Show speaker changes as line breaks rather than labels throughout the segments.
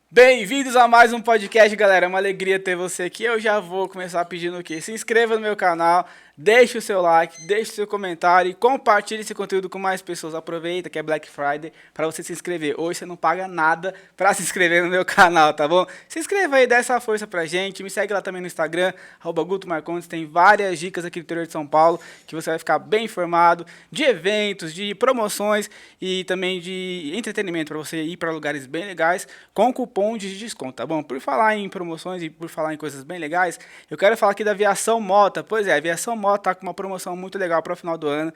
Bem-vindos a mais um podcast, galera. É uma alegria ter você aqui. Eu já vou começar pedindo o quê? Se inscreva no meu canal, deixe o seu like, deixe o seu comentário e compartilhe esse conteúdo com mais pessoas. Aproveita que é Black Friday para você se inscrever. Hoje você não paga nada para se inscrever no meu canal, tá bom? Se inscreva aí, dá essa força pra gente. Me segue lá também no Instagram, @GutoMarcondes. Tem várias dicas aqui do interior de São Paulo que você vai ficar bem informado de eventos, de promoções e também de entretenimento para você ir para lugares bem legais com cupom de desconto, tá bom? Por falar em promoções e por falar em coisas bem legais, eu quero falar aqui da Aviação Mota. Pois é, a Aviação Mota tá com uma promoção muito legal para o final do ano.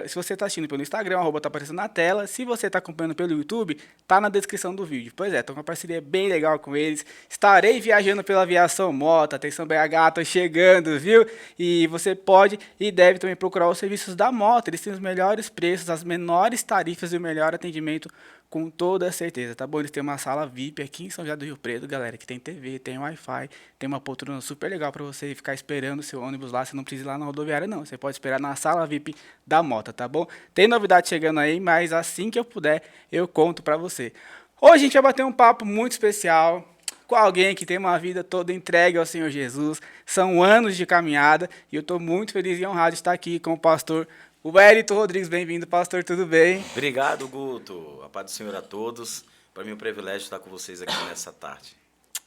Se você está assistindo pelo Instagram, tá aparecendo na tela. Se você está acompanhando pelo YouTube, tá na descrição do vídeo. Pois é, tô com uma parceria bem legal com eles. Estarei viajando pela Aviação Mota. Atenção BH, tô chegando, viu? E você pode e deve também procurar os serviços da Mota. Eles têm os melhores preços, as menores tarifas e o melhor atendimento com toda certeza, tá bom? Eles têm uma sala VIP aqui em São José do Rio Preto, galera, que tem TV, tem Wi-Fi, tem uma poltrona super legal para você ficar esperando o seu ônibus lá. Você não precisa ir lá na rodoviária, não. Você pode esperar na sala VIP da Mota, tá bom? Tem novidade chegando aí, mas assim que eu puder, eu conto para você. Hoje a gente vai bater um papo muito especial com alguém que tem uma vida toda entregue ao Senhor Jesus. São anos de caminhada e eu estou muito feliz e honrado de estar aqui com o pastor Wellington Rodrigues. Bem-vindo, pastor, tudo bem?
Obrigado, Guto. A paz do Senhor a todos. Para mim é um privilégio estar com vocês aqui nessa tarde.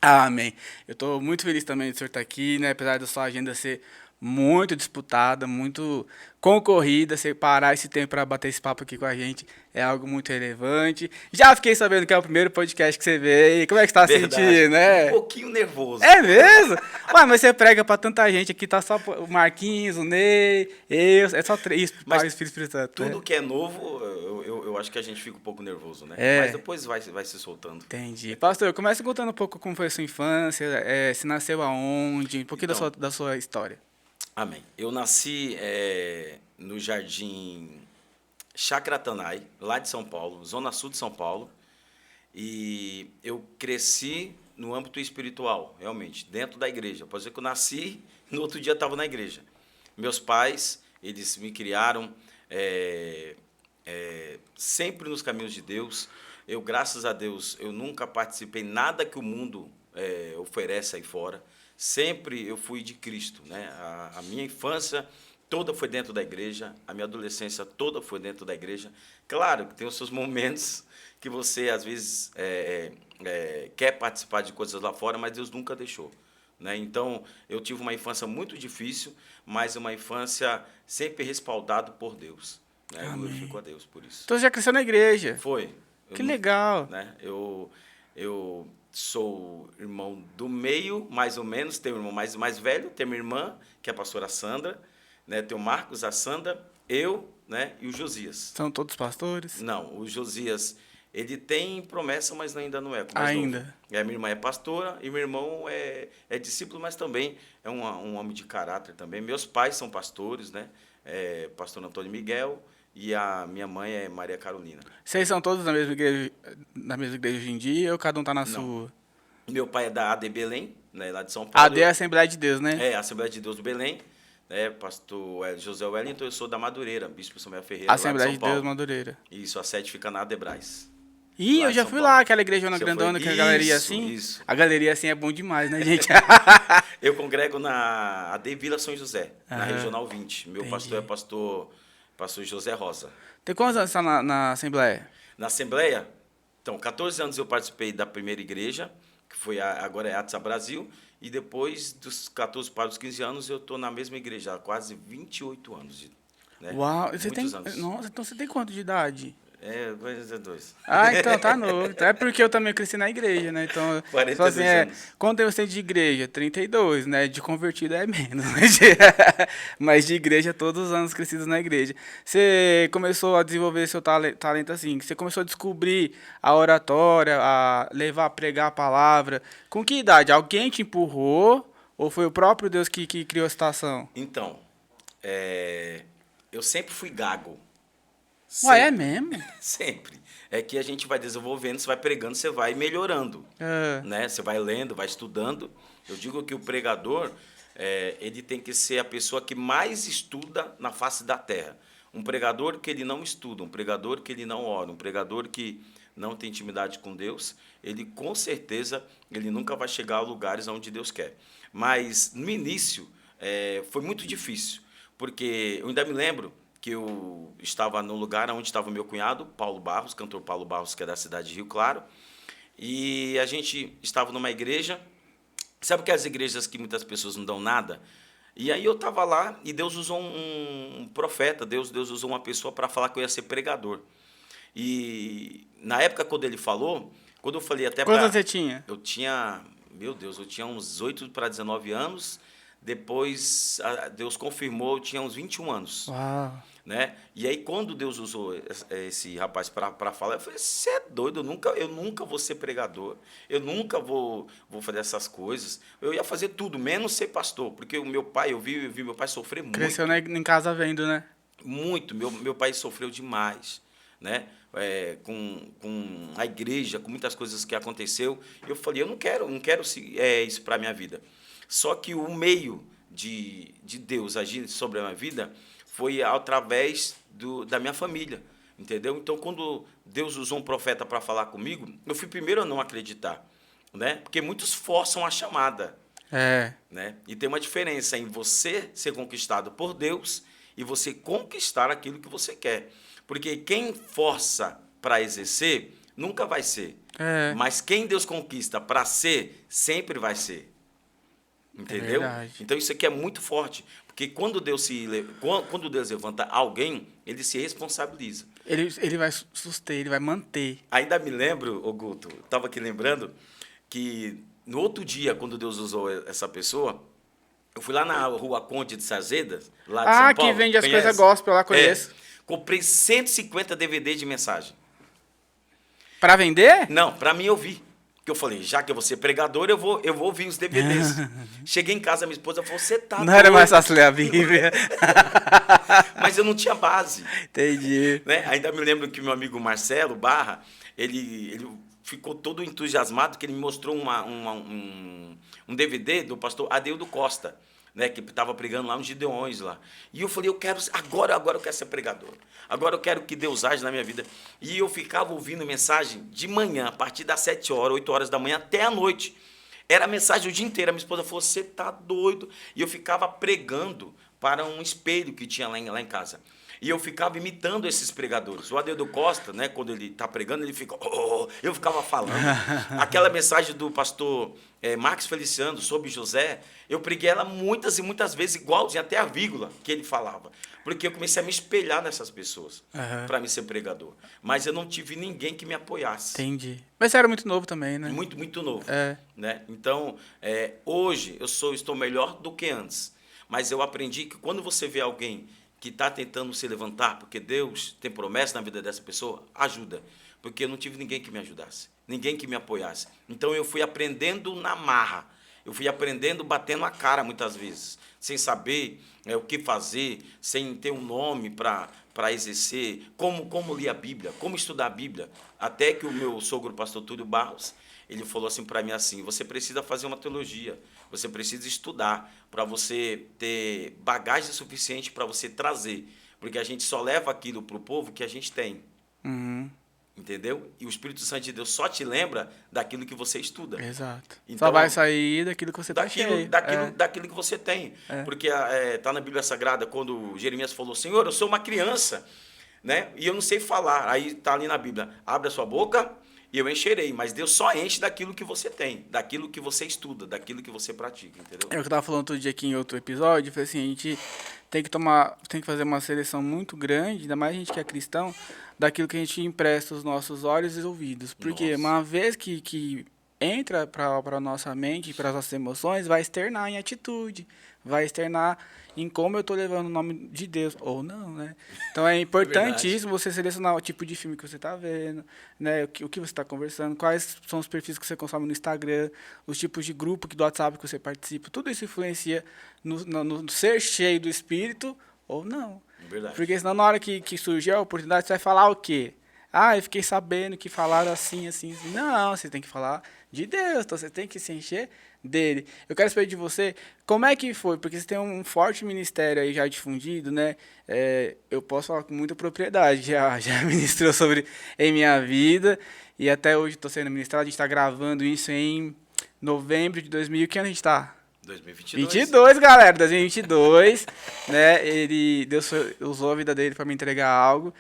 Amém. Eu estou muito feliz também de o senhor estar aqui, né? Apesar da sua agenda ser muito disputada, muito concorrida, você parar esse tempo para bater esse papo aqui com a gente é algo muito relevante. Já fiquei sabendo que é o primeiro podcast que você veio. Como é que você está se sentindo, né?
Um pouquinho nervoso.
É mesmo? Ué, mas você prega para tanta gente aqui, tá só o Marquinhos, o Ney, eu, é só três,
Mas
Pai, Espírito Santo.
tudo que é novo, eu acho que a gente fica um pouco nervoso, né?
É.
Mas depois vai se soltando.
Entendi. Pastor, começa contando um pouco como foi a sua infância, se nasceu aonde, um pouquinho
Então,
da sua história.
Amém. Eu nasci no Jardim Chacratanai, lá de São Paulo, Zona Sul de São Paulo. E eu cresci no âmbito espiritual, realmente, dentro da igreja. Pode dizer que eu nasci, no outro dia estava na igreja. Meus pais, eles me criaram sempre nos caminhos de Deus. Eu, graças a Deus, eu nunca participei nada que o mundo oferece aí fora. Sempre eu fui de Cristo, né? A minha infância toda foi dentro da igreja, a minha adolescência toda foi dentro da igreja. Claro que tem os seus momentos que você, às vezes, quer participar de coisas lá fora, mas Deus nunca deixou, né? Então, eu tive uma infância muito difícil, mas uma infância sempre respaldada por Deus, né? Eu glorifico a Deus por isso.
Então você já cresceu na igreja?
Foi.
Que legal.
Né? Eu sou irmão do meio, mais ou menos, tenho um irmão mais velho, tenho uma irmã, que é a pastora Sandra, né? Tem o Marcos, a Sandra, eu, né? E o Josias.
São todos pastores?
Não, o Josias, ele tem promessa, mas ainda não é.
Ainda.
Novo. Minha irmã é pastora e meu irmão é discípulo, mas também é um homem de caráter também. Meus pais são pastores, né? Pastor Antônio Miguel e a minha mãe é Maria Carolina.
Vocês são todos na mesma igreja hoje em dia ou cada um está na sua?
Meu pai é da AD Belém, né, lá de São Paulo.
AD é a Assembleia de Deus, né?
É, a Assembleia de Deus do Belém. Pastor José Wellington, eu sou da Madureira, Bispo Samuel Ferreira,
Assembleia
lá de São Paulo.
Deus, Madureira.
Isso, a sede fica na Adebrais.
Ih, eu já fui lá, aquela igrejona grandona, que a galeria assim.
Isso.
A galeria assim é bom demais, né, gente?
Eu congrego na AD Vila São José, na Regional 20. Meu pastor é pastor José Rosa.
Tem quantos anos você está na Assembleia?
Na Assembleia, então, 14 anos eu participei da primeira igreja, que foi agora é Atsa Brasil, e depois dos 14 para os 15 anos eu estou na mesma igreja, há quase 28 anos. Né?
Uau, você tem,
anos.
nossa, então você tem quanto de idade?
42.
Ah, então tá novo. É porque eu também cresci na igreja, né? Então,
42
assim,
anos.
quanto eu tenho de igreja? 32, né? De convertido é menos. Mas de igreja, todos os anos crescidos na igreja. Você começou a desenvolver seu talento assim, você começou a descobrir a oratória, a levar, a pregar a palavra. Com que idade? Alguém te empurrou ou foi o próprio Deus que criou a situação?
Então, eu sempre fui gago.
Ué, é mesmo?
Sempre. É que a gente vai desenvolvendo, você vai pregando, você vai melhorando. Né? Você vai lendo, vai estudando. Eu digo que o pregador, ele tem que ser a pessoa que mais estuda na face da terra. Um pregador que ele não estuda, um pregador que ele não ora, um pregador que não tem intimidade com Deus, ele com certeza ele nunca vai chegar a lugares onde Deus quer. Mas no início foi muito difícil, porque eu ainda me lembro que eu estava no lugar onde estava o meu cunhado, Paulo Barros, cantor Paulo Barros, que é da cidade de Rio Claro, e a gente estava numa igreja, sabe aquelas igrejas que muitas pessoas não dão nada? E aí eu estava lá e Deus usou um profeta, Deus usou uma pessoa para falar que eu ia ser pregador. E na época, quando ele falou, quando eu falei até para...
Quantos você tinha?
Eu tinha, meu Deus, eu tinha uns 8 para 19 anos, depois Deus confirmou, eu tinha uns 21 anos.
Uau.
Né? E aí, quando Deus usou esse rapaz para falar, eu falei, você é doido, eu nunca vou ser pregador, eu nunca vou fazer essas coisas. Eu ia fazer tudo, menos ser pastor, porque o meu pai, eu vi meu pai sofrer muito.
Cresceu em casa vendo, né?
Muito, meu pai sofreu demais, né? Com a igreja, com muitas coisas que aconteceu. Eu falei, eu não quero isso para a minha vida. Só que o meio de Deus agir sobre a minha vida foi através da minha família, entendeu? Então, quando Deus usou um profeta para falar comigo, eu fui primeiro a não acreditar, né? Porque muitos forçam a chamada. Né? E tem uma diferença em você ser conquistado por Deus e você conquistar aquilo que você quer. Porque quem força para exercer, nunca vai ser. Mas quem Deus conquista para ser, sempre vai ser. Entendeu? Então isso aqui é muito forte, porque quando Deus levanta alguém, ele se responsabiliza.
Ele vai suster, ele vai manter.
Ainda me lembro, Guto, estava aqui lembrando, que no outro dia, quando Deus usou essa pessoa, eu fui lá na Rua Conde de Sazedas, lá de São Paulo.
Que vende as coisas gospel lá, conheço.
Comprei 150 DVD de mensagem.
Para vender?
Não, para mim ouvir. Que eu falei, já que eu vou ser pregador, eu vou ouvir os DVDs. Cheguei em casa, minha esposa falou, você tá
Não
doido.
era mais fácil ler a Bíblia.
Mas eu não tinha base.
Entendi.
Né? Ainda me lembro que meu amigo Marcelo Barra, ele ficou todo entusiasmado, que ele me mostrou um DVD do pastor Adeildo Costa, né, que estava pregando lá nos Gideões lá. E eu falei, agora eu quero ser pregador. Agora eu quero que Deus age na minha vida. E eu ficava ouvindo mensagem de manhã, a partir das 7 horas, 8 horas da manhã até a noite. Era mensagem o dia inteiro. A minha esposa falou, você tá doido. E eu ficava pregando para um espelho que tinha lá em casa. E eu ficava imitando esses pregadores. O Adeildo Costa, né, quando ele está pregando, ele fica... eu ficava falando. Aquela mensagem do pastor Marcos Feliciano sobre José, eu preguei ela muitas e muitas vezes, igualzinho, até a vírgula que ele falava. Porque eu comecei a me espelhar nessas pessoas para me ser pregador. Mas eu não tive ninguém que me apoiasse.
Entendi. Mas você era muito novo também, né?
Muito, muito novo. Né? Então, hoje, estou melhor do que antes. Mas eu aprendi que quando você vê alguém que está tentando se levantar, porque Deus tem promessa na vida dessa pessoa, ajuda. Porque eu não tive ninguém que me ajudasse, ninguém que me apoiasse. Então eu fui aprendendo na marra, eu fui aprendendo batendo a cara muitas vezes, sem saber o que fazer, sem ter um nome para exercer, como ler a Bíblia, como estudar a Bíblia. Até que o meu sogro, pastor Túlio Barros, ele falou assim para mim assim, você precisa fazer uma teologia, você precisa estudar para você ter bagagem suficiente para você trazer, porque a gente só leva aquilo para o povo que a gente tem. Entendeu? E o Espírito Santo de Deus só te lembra daquilo que você estuda.
Exato.
Então,
só vai sair daquilo que você está cheio.
Daquilo que você tem. Porque está na Bíblia Sagrada, quando Jeremias falou, Senhor, eu sou uma criança, né? E eu não sei falar. Aí está ali na Bíblia, abre a sua boca e eu encherei. Mas Deus só enche daquilo que você tem, daquilo que você estuda, daquilo que você pratica, entendeu?
É o que eu estava falando outro dia aqui em outro episódio, foi assim, a gente tem que fazer uma seleção muito grande, ainda mais a gente que é cristão, daquilo que a gente empresta os nossos olhos e ouvidos. Porque uma vez que entra para a nossa mente, para as nossas emoções, vai externar em atitude, vai externar em como eu estou levando o nome de Deus, ou não, né? Então é importantíssimo você selecionar o tipo de filme que você está vendo, né? O que você está conversando, quais são os perfis que você consome no Instagram, os tipos de grupo do WhatsApp que você participa, tudo isso influencia no ser cheio do Espírito ou não.
Verdade.
Porque senão na hora que surgir a oportunidade, você vai falar o quê? Eu fiquei sabendo que falaram assim, assim, assim. Não, você tem que falar de Deus, então você tem que se encher dele. Eu quero saber de você, como é que foi? Porque você tem um forte ministério aí já difundido, né? Eu posso falar com muita propriedade, já ministrou sobre em minha vida e até hoje estou sendo ministrado. A gente está gravando isso em novembro de 2000. Que ano a gente está?
2022.
22, galera, 2022, né? Deus usou a vida dele para me entregar algo.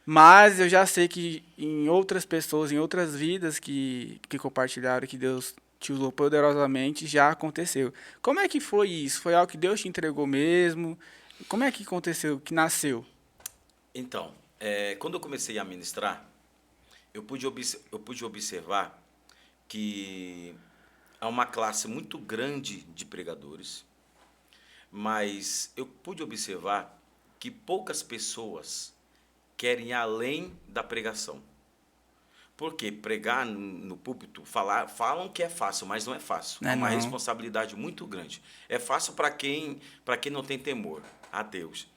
Mas eu já sei que em outras pessoas, em outras vidas que compartilharam, que Deus te usou poderosamente, já aconteceu. Como é que foi isso? Foi algo que Deus te entregou mesmo? Como é que aconteceu, que nasceu?
Então, quando eu comecei a ministrar, eu pude observar que há uma classe muito grande de pregadores, mas eu pude observar que poucas pessoas querem ir além da pregação. Porque pregar no púlpito, falam que é fácil, mas não é fácil.
Não
É
é
uma
não.
responsabilidade muito grande. É fácil para quem não tem temor a Deus.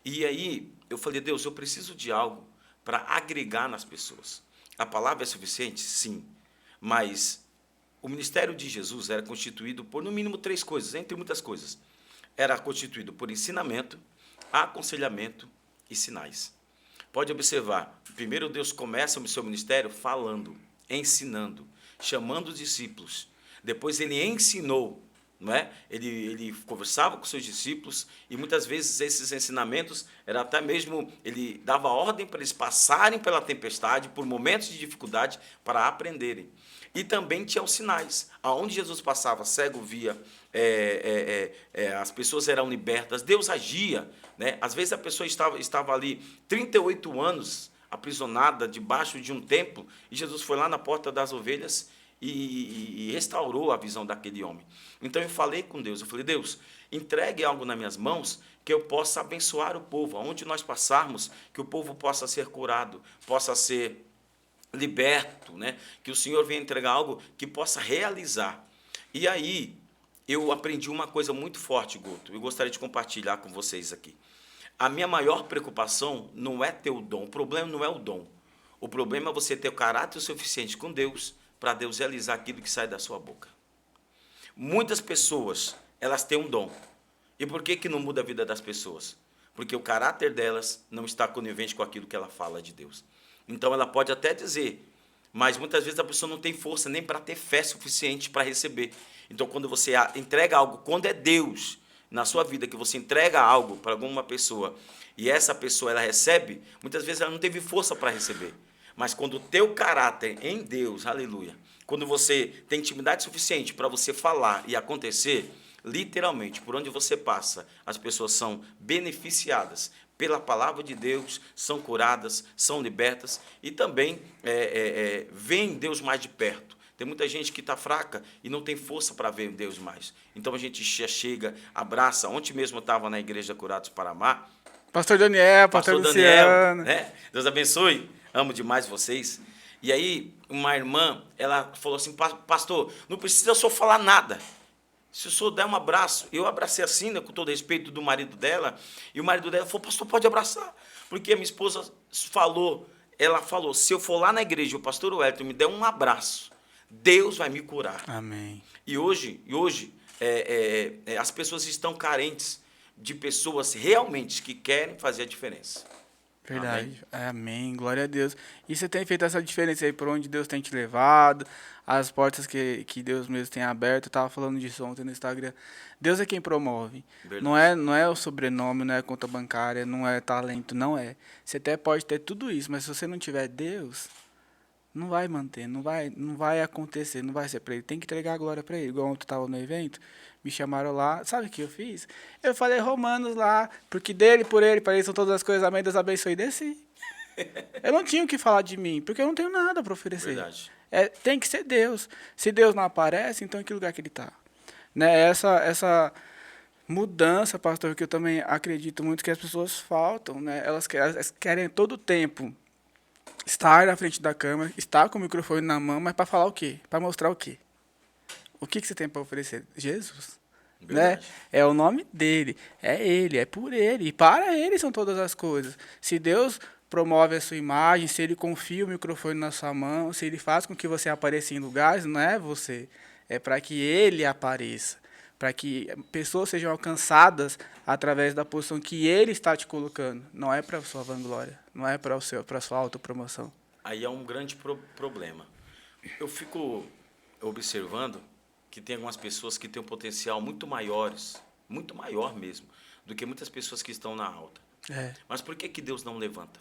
E aí eu falei, Deus, eu preciso de algo para agregar nas pessoas. A palavra é suficiente? Sim. Mas o ministério de Jesus era constituído por, no mínimo, 3 coisas, entre muitas coisas. Era constituído por ensinamento, aconselhamento e sinais. Pode observar, primeiro Deus começa o seu ministério falando, ensinando, chamando os discípulos. Depois ele ensinou, não é? Ele conversava com seus discípulos e muitas vezes esses ensinamentos era até mesmo, ele dava ordem para eles passarem pela tempestade, por momentos de dificuldade, para aprenderem. E também tinha os sinais. Aonde Jesus passava, cego via, as pessoas eram libertas, Deus agia. Né? Às vezes a pessoa estava ali 38 anos aprisionada debaixo de um templo, e Jesus foi lá na porta das ovelhas e restaurou a visão daquele homem. Então eu falei com Deus, eu falei, Deus, entregue algo nas minhas mãos que eu possa abençoar o povo, aonde nós passarmos, que o povo possa ser curado, possa ser liberto, né? Que o Senhor venha entregar algo que possa realizar. E aí, eu aprendi uma coisa muito forte, Guto, eu gostaria de compartilhar com vocês aqui. A minha maior preocupação não é ter o dom, o problema não é o dom. O problema é você ter o caráter suficiente com Deus para Deus realizar aquilo que sai da sua boca. Muitas pessoas, elas têm um dom. E por que não muda a vida das pessoas? Porque o caráter delas não está conivente com aquilo que ela fala de Deus. Então ela pode até dizer, mas muitas vezes a pessoa não tem força nem para ter fé suficiente para receber. Então quando você entrega algo, quando é Deus na sua vida, que você entrega algo para alguma pessoa e essa pessoa ela recebe, muitas vezes ela não teve força para receber. Mas quando o teu caráter em Deus, aleluia, quando você tem intimidade suficiente para você falar e acontecer, literalmente, por onde você passa, as pessoas são beneficiadas pela palavra de Deus, são curadas, são libertas e também veem Deus mais de perto. Tem muita gente que está fraca e não tem força para ver Deus mais. Então a gente chega, abraça. Ontem mesmo eu estava na igreja Curados para Amar.
Pastor Daniel,
Pastor Daniel, né? Deus abençoe. Amo demais vocês. E aí, uma irmã, ela falou assim, pastor, não precisa só falar nada. Se o senhor der um abraço, eu abracei assim, né, com todo respeito do marido dela, e o marido dela falou, pastor, pode abraçar. Porque a minha esposa ela falou, se eu for lá na igreja, o pastor Wellington me der um abraço, Deus vai me curar.
Amém.
E hoje as pessoas estão carentes de pessoas realmente que querem fazer a diferença.
Verdade. Amém. Glória a Deus. E você tem feito essa diferença aí por onde Deus tem te levado, as portas que Deus mesmo tem aberto. Eu estava falando disso ontem no Instagram. Deus é quem promove. Não é o sobrenome, não é a conta bancária, não é talento, não é. Você até pode ter tudo isso, mas se você não tiver Deus, não vai manter, não vai acontecer, não vai ser para ele. Tem que entregar a glória para ele. Igual ontem eu estava no evento, me chamaram lá, sabe o que eu fiz? Eu falei Romanos lá, porque dele, por ele, para ele são todas as coisas, amém, Deus abençoe, e desci. Eu não tinha o que falar de mim, porque eu não tenho nada para oferecer.
Verdade.
Tem que ser Deus. Se Deus não aparece, então em que lugar que ele está? Né? Essa mudança, pastor, que eu também acredito muito que as pessoas faltam, né? Elas querem todo o tempo estar na frente da câmera, estar com o microfone na mão, mas para falar o quê? Para mostrar o quê? O que você tem para oferecer? Jesus. Né? É o nome dele, é ele, é por ele, e para ele são todas as coisas. Se Deus promove a sua imagem, se ele confia o microfone na sua mão, se ele faz com que você apareça em lugares, não é você, é para que ele apareça, para que pessoas sejam alcançadas através da posição que ele está te colocando. Não é para sua vanglória, não é para sua autopromoção.
Aí é um grande problema. Eu fico observando que tem algumas pessoas que têm um potencial muito maior mesmo, do que muitas pessoas que estão na alta. Mas por que Deus não levanta?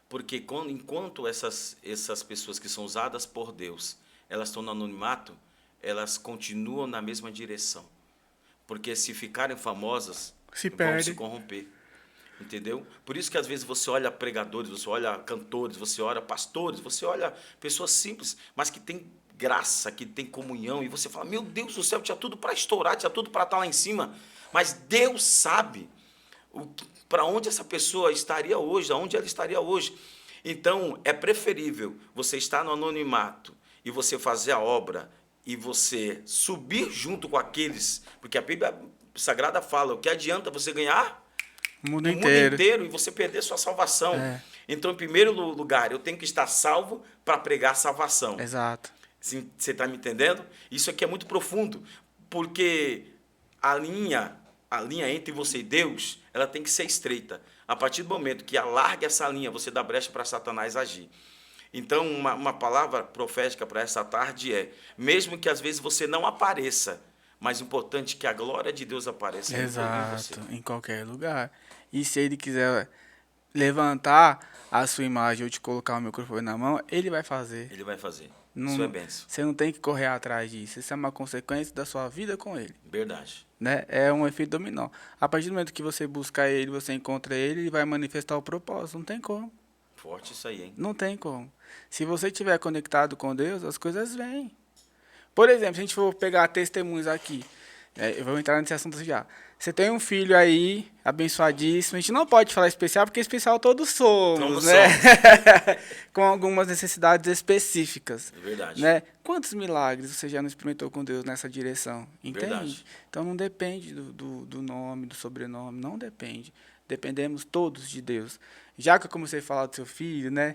Porque enquanto essas pessoas que são usadas por Deus, elas estão no anonimato, elas continuam na mesma direção. Porque se ficarem famosas, vão se corromper. Entendeu? Por isso que às vezes você olha pregadores, você olha cantores, você olha pastores, você olha pessoas simples, mas que têm graça, que têm comunhão, e você fala, meu Deus do céu, tinha tudo para estourar, tinha tudo para estar lá em cima, mas Deus sabe para onde essa pessoa estaria hoje, aonde ela estaria hoje. Então, é preferível você estar no anonimato e você fazer a obra e você subir junto com aqueles, porque a Bíblia Sagrada fala, o que adianta você ganhar
o mundo inteiro
e você perder sua salvação. Então, em primeiro lugar, eu tenho que estar salvo para pregar salvação.
Exato.
Você está me entendendo? Isso aqui é muito profundo, porque a linha entre você e Deus, ela tem que ser estreita. A partir do momento que alarga essa linha, você dá brecha para Satanás agir. Então, uma palavra profética para essa tarde é, mesmo que às vezes você não apareça, mas o importante é que a glória de Deus apareça.
Exato, em qualquer lugar. E se ele quiser levantar a sua imagem ou te colocar o microfone na mão, ele vai fazer.
Ele vai fazer.
Não,
isso é bênção.
Você não tem que correr atrás disso. Isso é uma consequência da sua vida com ele.
Verdade.
Né? É um efeito dominó. A partir do momento que você busca ele, você encontra ele, ele vai manifestar o propósito. Não tem como.
Forte isso aí, hein?
Não tem como. Se você estiver conectado com Deus, as coisas vêm. Por exemplo, se a gente for pegar testemunhos aqui, eu vou entrar nesse assunto já. Você tem um filho aí, abençoadíssimo. A gente não pode falar especial, porque especial todos somos, né? Com algumas necessidades específicas.
É verdade.
Né? Quantos milagres você já não experimentou com Deus nessa direção? Entende?
Verdade.
Então não depende do nome, do sobrenome, não depende. Dependemos todos de Deus. Já que eu comecei a falar do seu filho, né?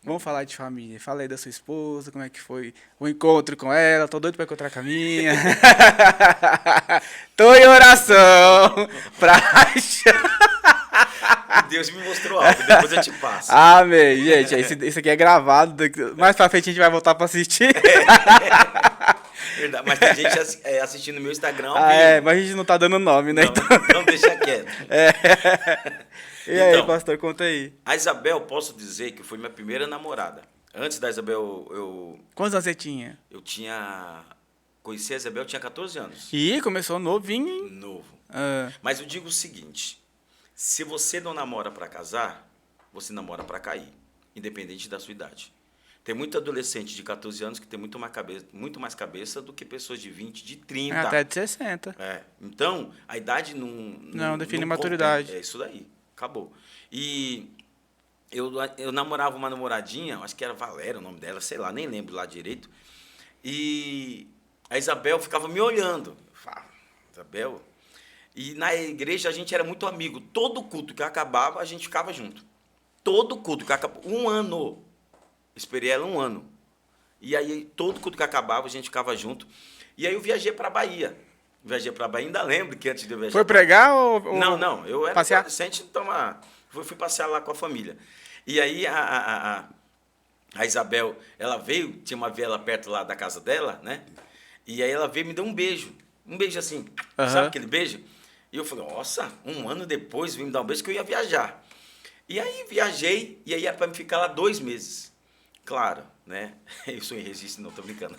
Vamos falar de família. Fala aí da sua esposa, como é que foi o encontro com ela. Tô doido pra encontrar com a minha. Tô em oração pra achar.
Deus me mostrou algo, depois eu te passo.
Amém, gente. Isso aqui é gravado. Mais pra frente a gente vai voltar pra assistir.
Verdade, mas tem gente assistindo no meu Instagram.
Mas a gente não tá dando nome, né?
Não deixa quieto.
E aí, pastor, conta aí.
A Isabel, posso dizer que foi minha primeira namorada. Antes da Isabel,
Quantos anos você tinha?
Conheci a Isabel, eu tinha 14 anos.
Ih, começou novinho, hein?
Novo. Mas eu digo o seguinte, se você não namora para casar, você namora para cair, independente da sua idade. Tem muito adolescente de 14 anos que tem muito mais cabeça do que pessoas de 20, de 30.
Até de 60.
Então, a idade não
define maturidade.
É isso daí. Acabou. E eu namorava uma namoradinha, acho que era Valéria o nome dela, sei lá, nem lembro lá direito. E a Isabel ficava me olhando. Eu falava, Isabel. E na igreja a gente era muito amigo. Todo culto que acabava, a gente ficava junto. Todo culto que acabava. 1 ano. Esperei ela 1 ano. E aí, todo culto que acabava, a gente ficava junto. E aí eu viajei para a Bahia. Ainda lembro que antes de eu viajar...
Foi pregar ou...
Não, eu era
passear?
adolescente, então fui passear lá com a família. E aí a Isabel, ela veio, tinha uma vela perto lá da casa dela, né? E aí ela veio e me deu um beijo. Um beijo assim, sabe aquele beijo? E eu falei, nossa, 1 ano depois veio me dar um beijo que eu ia viajar. E aí viajei, e aí era para me ficar lá 2 meses. Claro, né? Eu sou em registro, não, tô brincando.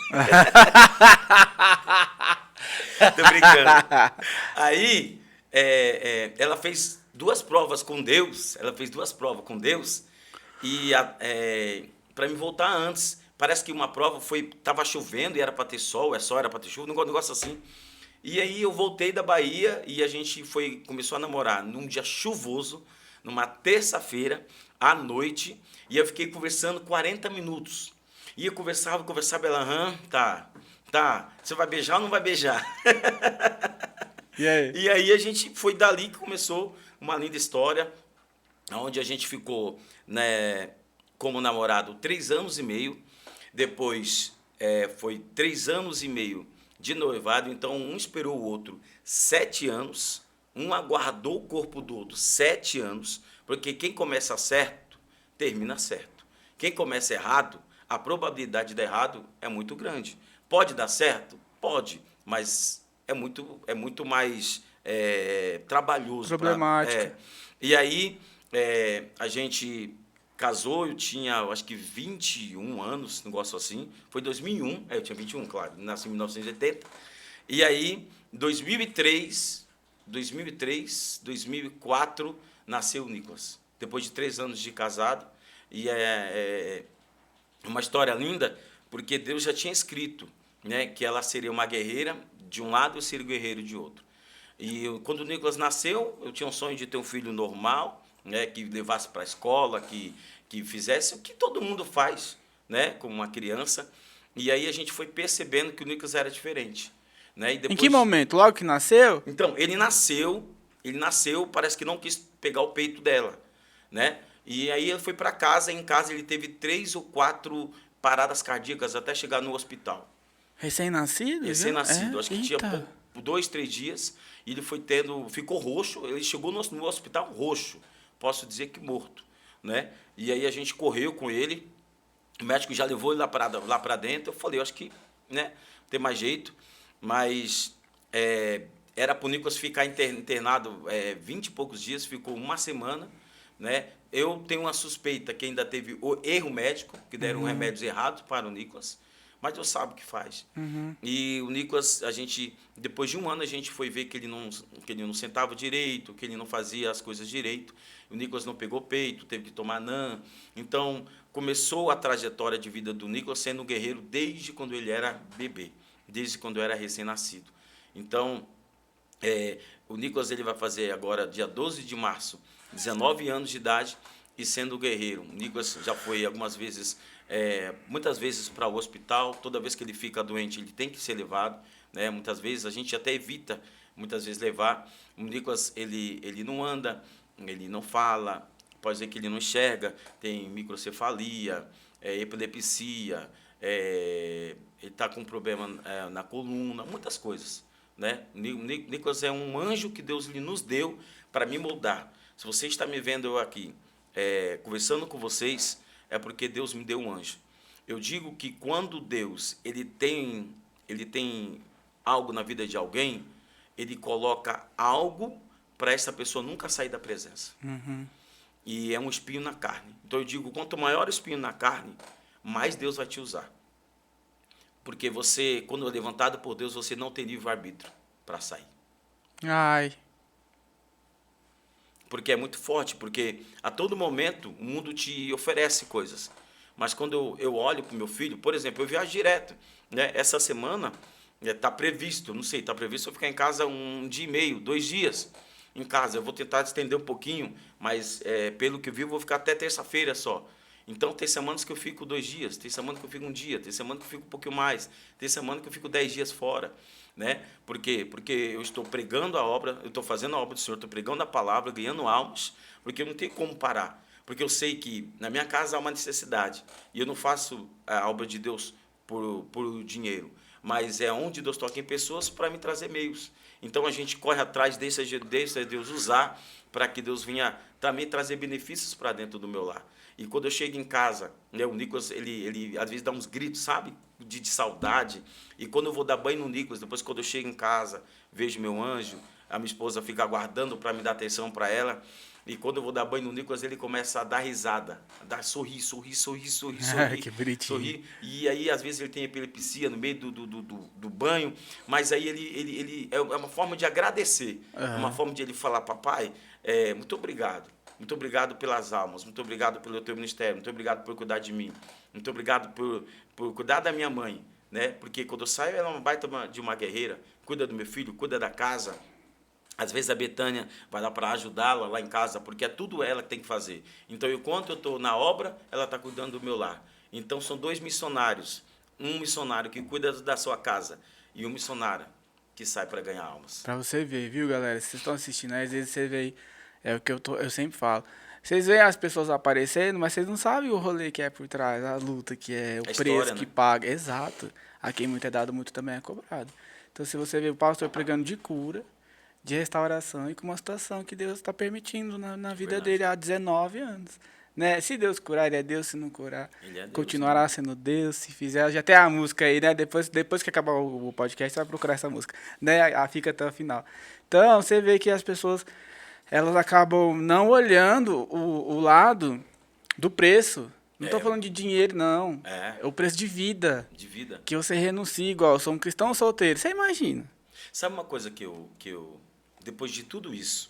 Tô brincando. Aí, ela fez 2 provas com Deus. E para me voltar antes. Parece que uma prova tava chovendo e era para ter sol, era para ter chuva, um negócio assim. E aí eu voltei da Bahia e a gente começou a namorar num dia chuvoso, numa terça-feira, à noite. E eu fiquei conversando 40 minutos. E eu conversava, ela, tá, você vai beijar ou não vai beijar?
E aí?
E aí a gente foi dali que começou uma linda história, onde a gente ficou, né, como namorado 3 anos e meio, depois foi 3 anos e meio de noivado. Então, um esperou o outro 7 anos, um aguardou o corpo do outro 7 anos, porque quem começa certo, termina certo. Quem começa errado, a probabilidade de dar errado é muito grande. Pode dar certo? Pode, mas é muito mais trabalhoso.
Problemática.
E aí, a gente casou, eu tinha, eu acho que 21 anos, negócio assim. Foi 2001, eu tinha 21, claro, nasci em 1980. E aí, 2004, nasceu o Nicolas. Depois de 3 anos de casado. E é uma história linda, porque Deus já tinha escrito, né, que ela seria uma guerreira de um lado e eu seria o guerreiro de outro. E quando o Nicolas nasceu, eu tinha um sonho de ter um filho normal, né, que levasse para a escola, que fizesse o que todo mundo faz, né, como uma criança. E aí a gente foi percebendo que o Nicolas era diferente. Né, e
Em que
depois,
momento? Logo que nasceu?
então, ele nasceu, parece que não quis pegar o peito dela, né? E aí ele foi para casa, em casa ele teve 3 ou 4 paradas cardíacas até chegar no hospital.
Recém-nascido, viu?
Recém-nascido, acho que tinha
Eita.
2, 3 dias, e ele foi ficou roxo, ele chegou no hospital roxo, posso dizer que morto, né? E aí a gente correu com ele, o médico já levou ele lá para dentro, eu falei, eu acho que, né, não tem mais jeito, mas era para o Nicolas ficar internado 20 e poucos dias, ficou uma semana, né? Eu tenho uma suspeita que ainda teve o erro médico, que deram remédios errados para o Nicolas, mas Deus sabe o que faz. E o Nicolas, depois de um ano, a gente foi ver que ele não sentava direito, que ele não fazia as coisas direito. O Nicolas não pegou peito, teve que tomar NAN. Então, começou a trajetória de vida do Nicolas sendo um guerreiro desde quando ele era bebê, desde quando era recém-nascido. Então, o Nicolas ele vai fazer agora, dia 12 de março, 19 anos de idade e sendo guerreiro. O Nicolas já foi algumas vezes, muitas vezes para o hospital. Toda vez que ele fica doente, ele tem que ser levado. Né? Muitas vezes a gente até evita, muitas vezes, levar. O Nicolas ele não anda, ele não fala, pode dizer que ele não enxerga, tem microcefalia, epilepsia, ele está com problema na coluna, muitas coisas. Né? Nicolas é um anjo que Deus nos deu para me moldar. Se você está me vendo eu aqui conversando com vocês, é porque Deus me deu um anjo. Eu digo que quando Deus ele tem algo na vida de alguém, ele coloca algo para essa pessoa nunca sair da presença. E é um espinho na carne. Então eu digo, quanto maior o espinho na carne, mais Deus vai te usar. Porque você, quando é levantado por Deus, você não tem livre-arbítrio para sair.
Ai.
Porque é muito forte, porque a todo momento o mundo te oferece coisas. Mas quando eu olho para o meu filho, por exemplo, eu viajo direto. Né? Essa semana está previsto, não sei, está previsto eu ficar em casa 1 dia e meio, 2 dias em casa. Eu vou tentar estender um pouquinho, mas pelo que eu vi, eu vou ficar até terça-feira só. Então, tem semanas que eu fico 2 dias, tem semana que eu fico 1 dia, tem semana que eu fico um pouquinho mais, tem semana que eu fico 10 dias fora. Né? Por quê? Porque eu estou pregando a obra, eu estou fazendo a obra do Senhor, estou pregando a palavra, ganhando almas, porque eu não tenho como parar. Porque eu sei que na minha casa há uma necessidade, e eu não faço a obra de Deus por dinheiro, mas é onde Deus toca em pessoas para me trazer meios. Então, a gente corre atrás, deixa Deus usar, para que Deus venha também trazer benefícios para dentro do meu lar. E quando eu chego em casa, né, o Nicolas, ele às vezes dá uns gritos, sabe? De saudade. E quando eu vou dar banho no Nicolas, depois quando eu chego em casa, vejo meu anjo, a minha esposa fica aguardando para me dar atenção para ela. E quando eu vou dar banho no Nicolas, ele começa a dar risada, a dar sorrir.
Que bonitinho.
Sorrir. E aí, às vezes, ele tem epilepsia no meio do banho, mas aí ele é uma forma de agradecer, uma forma de ele falar, papai, muito obrigado. Muito obrigado pelas almas, muito obrigado pelo teu ministério, muito obrigado por cuidar de mim, muito obrigado por cuidar da minha mãe, né? Porque quando eu saio, ela é uma baita de uma guerreira, cuida do meu filho, cuida da casa. Às vezes a Betânia vai lá para ajudá-la lá em casa, porque é tudo ela que tem que fazer. Então, enquanto eu estou na obra, ela está cuidando do meu lar. Então, são 2 missionários. Um missionário que cuida da sua casa e um missionário que sai para ganhar almas.
Pra você ver, viu, galera? Vocês estão assistindo, às vezes você vê, é o que eu sempre falo. Vocês veem as pessoas aparecendo, mas vocês não sabem o rolê que é por trás, a luta que é, o
A
preço
história,
que
né?
paga. Exato. A quem muito é dado, muito também é cobrado. Então, se você vê o pastor pregando de cura, de restauração e com uma situação que Deus está permitindo na vida
Verdade.
dele há 19 anos. Né? Se Deus curar, ele é Deus. Se não curar,
Ele é Deus,
continuará
né?
sendo Deus. Se fizer, já tem a música aí, né? Depois que acabar o podcast, você vai procurar essa música. Né? Fica até o final. Então, você vê que as pessoas, elas acabam não olhando o lado do preço. Não estou falando de dinheiro, não. É o preço de vida.
De vida.
Que você renuncia igual. Eu sou um cristão solteiro. Você imagina.
Sabe uma coisa que eu depois de tudo isso,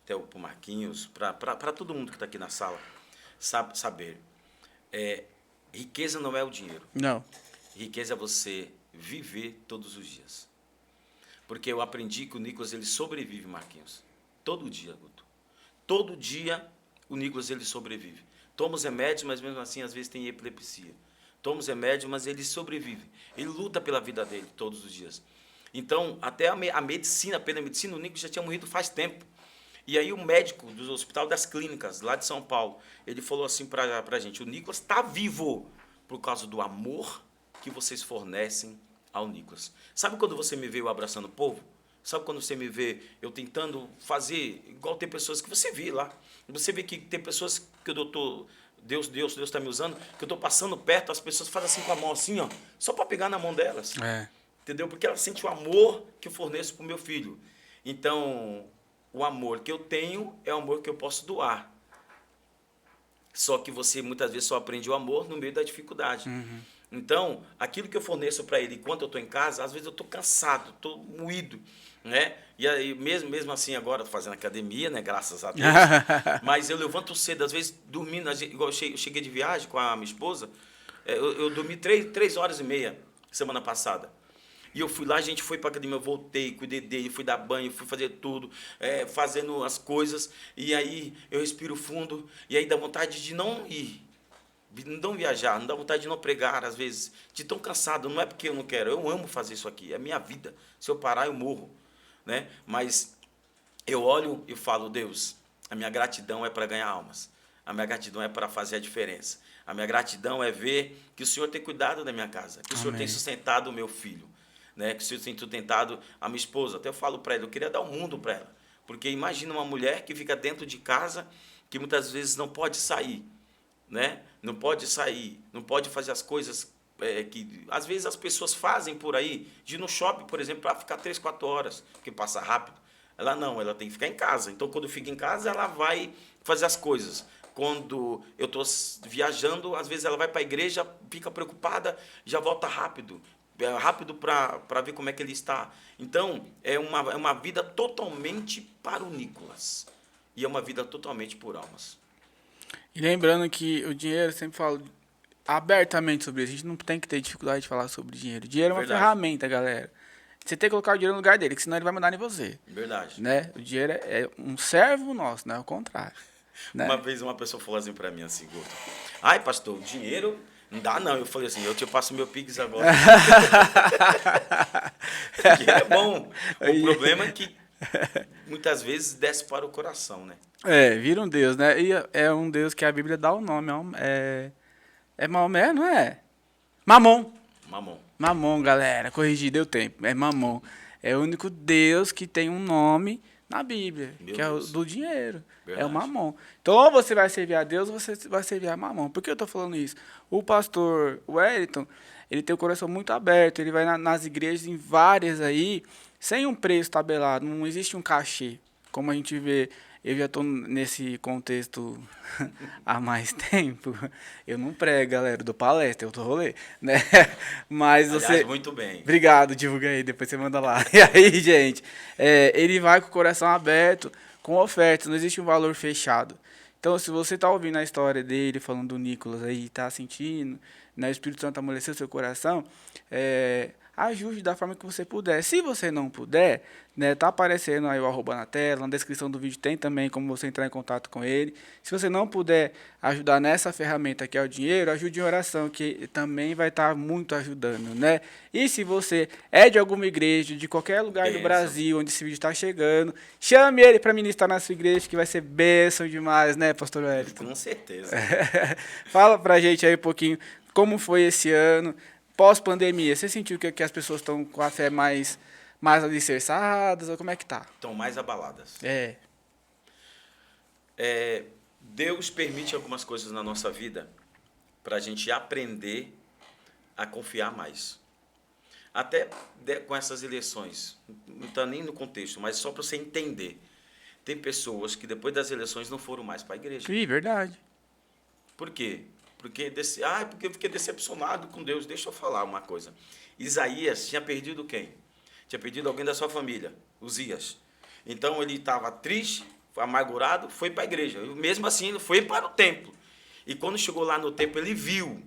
até o Marquinhos, para todo mundo que está aqui na sala, saber, riqueza não é o dinheiro.
Não.
Riqueza é você viver todos os dias. Porque eu aprendi que o Nicolas, ele sobrevive, Marquinhos. Todo dia, Guto. Todo dia o Nicolas, ele sobrevive. Toma os remédios, mas mesmo assim, às vezes tem epilepsia. Toma os remédios, mas ele sobrevive. Ele luta pela vida dele todos os dias. Então, até a medicina, pela medicina, o Nicolas já tinha morrido faz tempo. E aí o médico do Hospital das Clínicas, lá de São Paulo, ele falou assim pra gente, o Nicolas está vivo por causa do amor que vocês fornecem ao Nicolas. Sabe quando você me vê eu abraçando o povo? Sabe quando você me vê eu tentando fazer, igual tem pessoas que você vê lá. Você vê que tem pessoas que eu tô, Deus está me usando, que eu estou passando perto, as pessoas fazem assim com a mão assim, ó, só para pegar na mão delas. Entendeu? Porque ela sente o amor que eu forneço para o meu filho. Então, o amor que eu tenho é o amor que eu posso doar. Só que você muitas vezes só aprende o amor no meio da dificuldade.
Uhum.
Então, aquilo que eu forneço para ele enquanto eu estou em casa, às vezes eu estou cansado, estou moído, né? E aí, mesmo assim, agora fazendo academia, né? Graças a Deus. Mas eu levanto cedo, às vezes dormindo, igual eu cheguei de viagem com a minha esposa, eu dormi 3 horas e meia semana passada. E eu fui lá, a gente foi para a academia, eu voltei, cuidei dele, fui dar banho, fui fazer tudo, fazendo as coisas, e aí eu respiro fundo, e aí dá vontade de não ir, não viajar, não dá vontade de não pregar, às vezes, de tão cansado, não é porque eu não quero, eu amo fazer isso aqui, é minha vida, se eu parar eu morro, né? Mas eu olho e falo, Deus, a minha gratidão é para ganhar almas, a minha gratidão é para fazer a diferença, a minha gratidão é ver que o Senhor tem cuidado da minha casa, que o Senhor tem sustentado o meu filho, né, que o Senhor tem sustentado a minha esposa. Até eu falo para ela, eu queria dar o mundo para ela. Porque imagina uma mulher que fica dentro de casa, que muitas vezes não pode sair, né? Não pode sair, não pode fazer as coisas que às vezes as pessoas fazem por aí, de ir no shopping, por exemplo, para ficar 3, 4 horas, porque passa rápido. Ela não, ela tem que ficar em casa. Então, quando fica em casa, ela vai fazer as coisas. Quando eu estou viajando, às vezes ela vai para a igreja, fica preocupada, já volta rápido para ver como é que ele está. Então, é uma vida totalmente para o Nicolas. E é uma vida totalmente por almas.
E lembrando que o dinheiro, eu sempre falo abertamente sobre isso. A gente não tem que ter dificuldade de falar sobre dinheiro. O dinheiro é uma ferramenta, galera. Você tem que colocar o dinheiro no lugar dele, que senão ele vai mandar em você.
Verdade.
Né? O dinheiro é um servo nosso, não é o contrário. Né?
Uma vez uma pessoa falou assim para mim, assim, Guto, ai, pastor, o dinheiro... Não dá, não. Eu falei assim, eu te passo meu Pix agora. Que é bom. O problema é que muitas vezes desce para o coração, né?
Vira um Deus, né? E é um Deus que a Bíblia dá o nome. É Maomé, não é? Mamon. Mamon, galera. Corrigi, deu tempo. É Mamon. É o único Deus que tem um nome na Bíblia, que é o do dinheiro. Verdade. É o Mamon. Então, ou você vai servir a Deus, ou você vai servir a Mamon. Por que eu estou falando isso? O pastor Wellington, ele tem o coração muito aberto, ele vai nas igrejas, em várias aí, sem um preço tabelado, não existe um cachê. Como a gente vê, eu já estou nesse contexto há mais tempo. Eu não prego, galera, eu dou palestra, eu dou rolê, né? Mas
aliás,
você...
muito bem.
Obrigado, divulga aí, depois você manda lá. E aí, gente, ele vai com o coração aberto, com ofertas, não existe um valor fechado. Então, se você está ouvindo a história dele, falando do Nicolas aí, está sentindo, né, o Espírito Santo amoleceu seu coração, ajude da forma que você puder. Se você não puder, né, tá aparecendo aí o arroba na tela, na descrição do vídeo tem também como você entrar em contato com ele. Se você não puder ajudar nessa ferramenta que é o dinheiro, ajude em oração, que também vai estar muito ajudando, né? E se você é de alguma igreja, de qualquer lugar do Brasil, onde esse vídeo está chegando, chame ele para ministrar na sua igreja, que vai ser bênção demais, né, pastor Wellington?
Com certeza.
Fala pra gente aí um pouquinho como foi esse ano, pós-pandemia. Você sentiu que as pessoas estão com a fé mais mais alicerçadas, ou como é que tá?
Estão mais abaladas.
É.
Deus permite algumas coisas na nossa vida para a gente aprender a confiar mais. Até com essas eleições, não está nem no contexto, mas só para você entender. Tem pessoas que depois das eleições não foram mais para a igreja.
Ih, verdade.
Por quê? Porque eu fiquei decepcionado com Deus. Deixa eu falar uma coisa. Isaías tinha perdido quem? Tinha perdido alguém da sua família, Uzias. Então ele estava triste, amargurado, foi para a igreja. E mesmo assim, ele foi para o templo. E quando chegou lá no templo, ele viu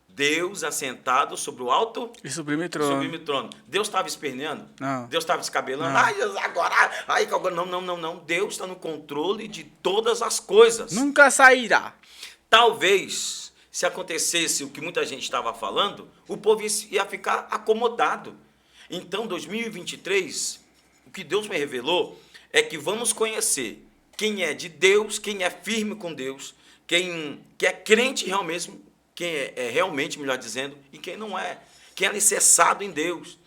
Deus assentado sobre o alto
E sublime trono.
trono. Deus estava esperneando?
Não.
Deus estava descabelando?
Não.
Ai, Jesus, agora. Não. Deus está no controle de todas as coisas.
Nunca sairá.
Talvez, se acontecesse o que muita gente estava falando, o povo ia ficar acomodado. Então, 2023, o que Deus me revelou é que vamos conhecer quem é de Deus, quem é firme com Deus, quem é crente realmente, quem é realmente, melhor dizendo, e quem não é, quem é alicerçado em Deus.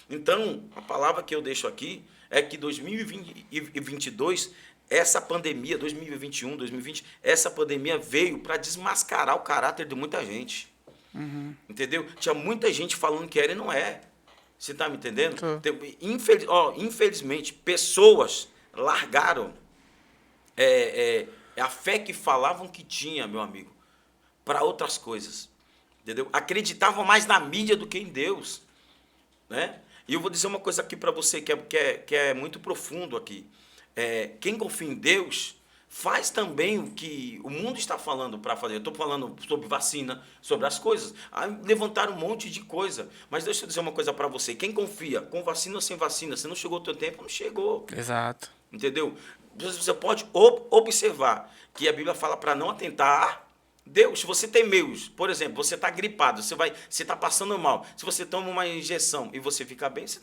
Então, a palavra que eu deixo aqui é que 2022, essa pandemia, 2021, 2020, essa pandemia veio para desmascarar o caráter de muita gente.
Uhum.
Entendeu? Tinha muita gente falando que era e não é. Você está me entendendo?
Tô.
Infelizmente, pessoas largaram a fé que falavam que tinha, meu amigo, para outras coisas. Entendeu? Acreditavam mais na mídia do que em Deus. Né? E eu vou dizer uma coisa aqui para você que é muito profundo aqui. Quem confia em Deus faz também o que o mundo está falando para fazer. Eu estou falando sobre vacina, sobre as coisas. Levantaram um monte de coisa. Mas deixa eu dizer uma coisa para você. Quem confia, com vacina ou sem vacina, se não chegou o teu tempo, não chegou.
Exato.
Entendeu? Você pode observar que a Bíblia fala para não atentar. Deus, se você tem meios, por exemplo, você está gripado, você está passando mal, se você toma uma injeção e você fica bem, você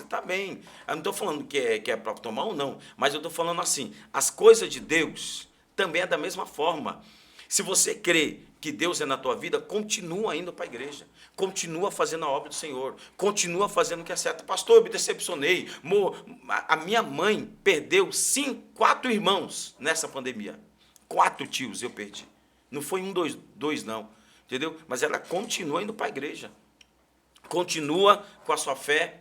tá bem. Eu não estou falando que é para tomar ou não, mas eu estou falando assim, as coisas de Deus também é da mesma forma. Se você crê que Deus é na tua vida, continua indo para a igreja, continua fazendo a obra do Senhor, continua fazendo o que é certo. Pastor, eu me decepcionei, a minha mãe perdeu 4 irmãos nessa pandemia, 4 tios eu perdi. Não foi um, dois, não. Entendeu? Mas ela continua indo para a igreja. Continua com a sua fé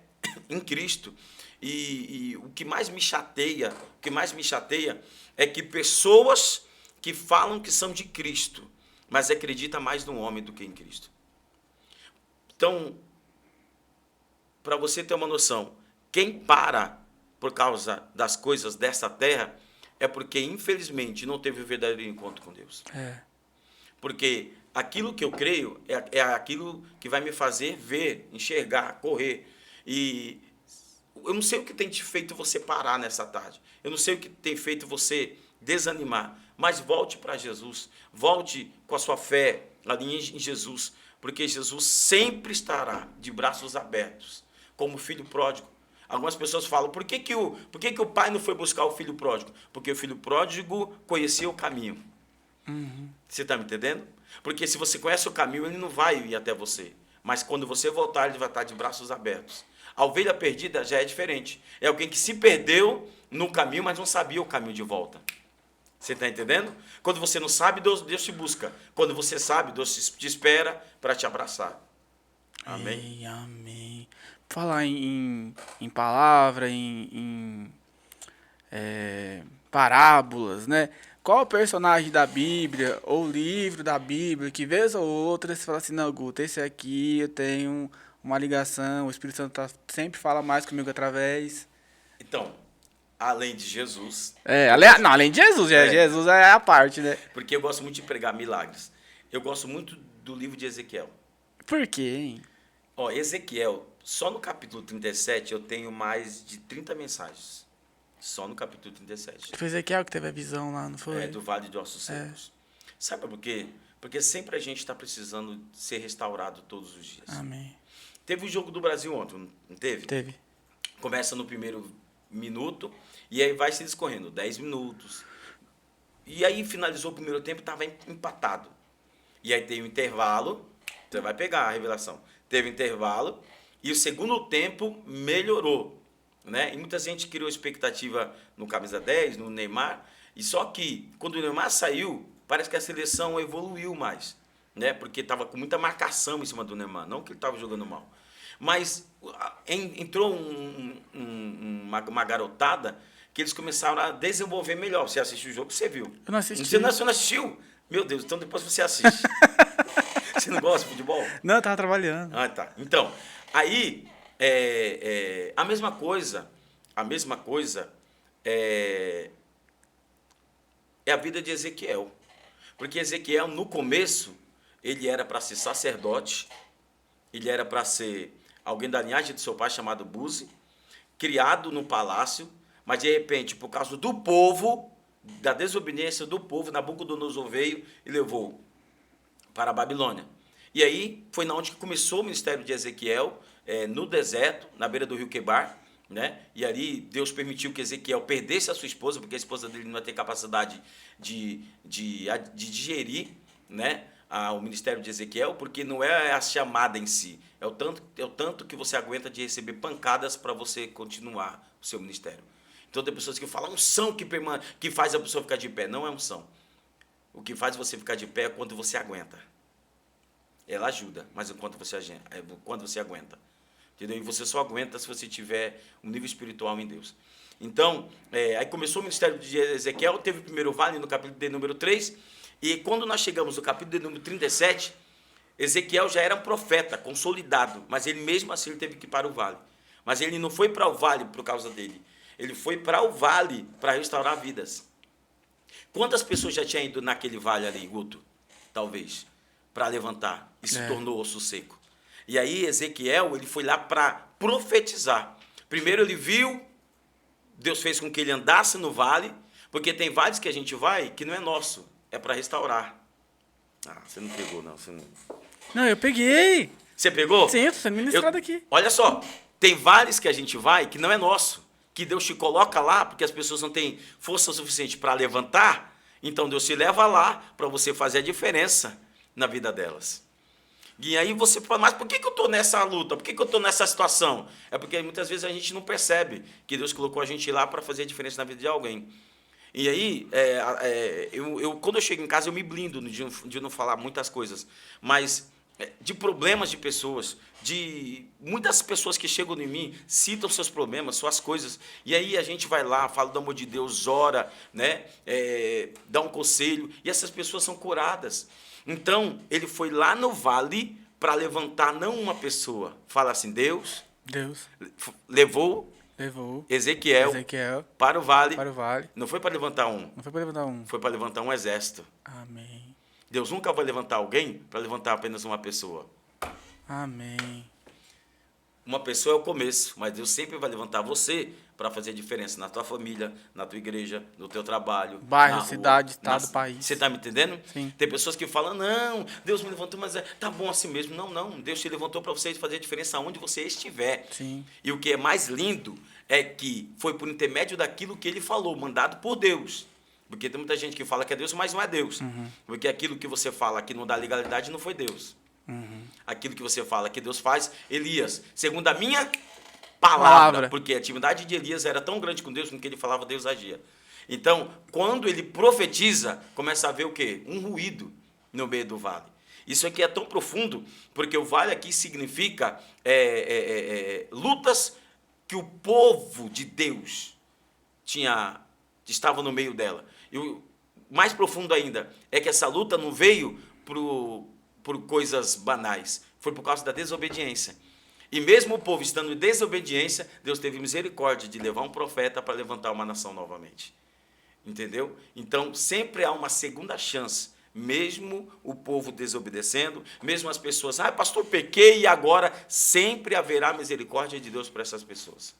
em Cristo. E o que mais me chateia, é que pessoas que falam que são de Cristo, mas acreditam mais no homem do que em Cristo. Então, para você ter uma noção, quem para por causa das coisas dessa terra é porque, infelizmente, não teve o verdadeiro encontro com Deus. Porque aquilo que eu creio é aquilo que vai me fazer ver, enxergar, correr. E eu não sei o que tem te feito você parar nessa tarde. Eu não sei o que tem feito você desanimar. Mas volte para Jesus. Volte com a sua fé ali em Jesus. Porque Jesus sempre estará de braços abertos, como filho pródigo. Algumas pessoas falam, por que o pai não foi buscar o filho pródigo? Porque o filho pródigo conhecia o caminho.
Uhum.
Você está me entendendo? Porque se você conhece o caminho, ele não vai ir até você. Mas quando você voltar, ele vai estar de braços abertos. A ovelha perdida já é diferente. É alguém que se perdeu no caminho, mas não sabia o caminho de volta. Você está entendendo? Quando você não sabe, Deus te busca. Quando você sabe, Deus te espera para te abraçar. Amém?
Amém. Falar em palavra, parábolas, né? Qual personagem da Bíblia ou livro da Bíblia que vez ou outra você fala assim, não, Guto, esse aqui eu tenho uma ligação, o Espírito Santo sempre fala mais comigo através.
Então, além de Jesus...
além de Jesus, Jesus é a parte, né?
Porque eu gosto muito de pregar milagres. Eu gosto muito do livro de Ezequiel.
Por quê, hein?
Ezequiel, só no capítulo 37 eu tenho mais de 30 mensagens. Só no capítulo 37.
Foi Ezequiel que teve a visão lá, não foi?
Do Vale de Ossos Secos. Sabe por quê? Porque sempre a gente está precisando ser restaurado todos os dias.
Amém.
Teve o Jogo do Brasil ontem, não teve?
Teve.
Começa no primeiro minuto e aí vai se discorrendo, 10 minutos. E aí finalizou o primeiro tempo e estava empatado. E aí tem o intervalo, você vai pegar a revelação. Teve intervalo, E o segundo tempo melhorou, né? E muita gente criou expectativa no camisa 10, no Neymar, e só que quando o Neymar saiu, parece que a seleção evoluiu mais, né? Porque estava com muita marcação em cima do Neymar, não que ele estava jogando mal. Mas entrou uma garotada que eles começaram a desenvolver melhor. Você assistiu o jogo, você viu.
Eu não assisti.
Você não assistiu? Meu Deus, então depois você assiste. Você não gosta de futebol?
Não, eu tava trabalhando.
Ah, tá. Então, aí, a mesma coisa é a vida de Ezequiel. Porque Ezequiel, no começo, ele era para ser sacerdote, ele era para ser alguém da linhagem de seu pai chamado Buzi, criado no palácio, mas de repente, por causa do povo, da desobediência do povo, Nabucodonosor veio e levou para a Babilônia. E aí foi na onde começou o ministério de Ezequiel, no deserto, na beira do rio Quebar, né? E ali Deus permitiu que Ezequiel perdesse a sua esposa, porque a esposa dele não ia ter capacidade de digerir, né, o ministério de Ezequiel, porque não é a chamada em si, é o tanto que você aguenta de receber pancadas para você continuar o seu ministério. Então tem pessoas que falam unção que faz a pessoa ficar de pé. Não é unção. O que faz você ficar de pé é quando você aguenta. Ela ajuda, mas quando você aguenta. Entendeu? E você só aguenta se você tiver um nível espiritual em Deus. Então, aí começou o ministério de Ezequiel, teve o primeiro vale no capítulo de número 3, e quando nós chegamos no capítulo de número 37, Ezequiel já era um profeta, consolidado, mas ele mesmo assim ele teve que ir para o vale. Mas ele não foi para o vale por causa dele, ele foi para o vale para restaurar vidas. Quantas pessoas já tinham ido naquele vale ali, Guto? Talvez, para levantar, e se tornou osso seco. E aí Ezequiel, ele foi lá para profetizar. Primeiro ele viu, Deus fez com que ele andasse no vale, porque tem vales que a gente vai que não é nosso, é para restaurar. Ah, você não pegou, não.
Não, eu peguei.
Você pegou?
Sim, eu tô sendo ministrado aqui.
Olha só, tem vales que a gente vai que não é nosso, que Deus te coloca lá, porque as pessoas não têm força suficiente para levantar, então Deus te leva lá para você fazer a diferença na vida delas. E aí você fala, mas por que eu estou nessa luta? Por que eu estou nessa situação? É porque muitas vezes a gente não percebe que Deus colocou a gente lá para fazer a diferença na vida de alguém. E aí, quando eu chego em casa, eu me blindo de não falar muitas coisas, mas de problemas de pessoas, de muitas pessoas que chegam em mim, citam seus problemas, suas coisas, e aí a gente vai lá, fala do amor de Deus, ora, né, dá um conselho, e essas pessoas são curadas. Então, ele foi lá no vale para levantar não uma pessoa, fala assim, Deus levou Ezequiel para o vale. Não foi para levantar um.
Não foi para levantar um.
Foi para levantar um exército.
Amém.
Deus nunca vai levantar alguém para levantar apenas uma pessoa.
Amém.
Uma pessoa é o começo, mas Deus sempre vai levantar você para fazer a diferença na tua família, na tua igreja, no teu trabalho.
Bairro, cidade, estado, país.
Você está me entendendo?
Sim.
Tem pessoas que falam, não, Deus me levantou, mas tá bom assim mesmo. Não, Deus te levantou para você fazer a diferença onde você estiver.
Sim.
E o que é mais lindo é que foi por intermédio daquilo que ele falou, mandado por Deus. Porque tem muita gente que fala que é Deus, mas não é Deus.
Uhum.
Porque aquilo que você fala que não dá legalidade não foi Deus.
Uhum.
Aquilo que você fala que Deus faz, Elias, segundo a minha palavra, porque a intimidade de Elias era tão grande com Deus, com que ele falava, Deus agia. Então, quando ele profetiza, começa a ver o quê? Um ruído no meio do vale. Isso aqui é tão profundo, porque o vale aqui significa lutas que o povo de Deus estava no meio dela. E o mais profundo ainda é que essa luta não veio por coisas banais, foi por causa da desobediência. E mesmo o povo estando em desobediência, Deus teve misericórdia de levar um profeta para levantar uma nação novamente. Entendeu? Então, sempre há uma segunda chance, mesmo o povo desobedecendo, mesmo as pessoas, pastor, pequei e agora, sempre haverá misericórdia de Deus para essas pessoas.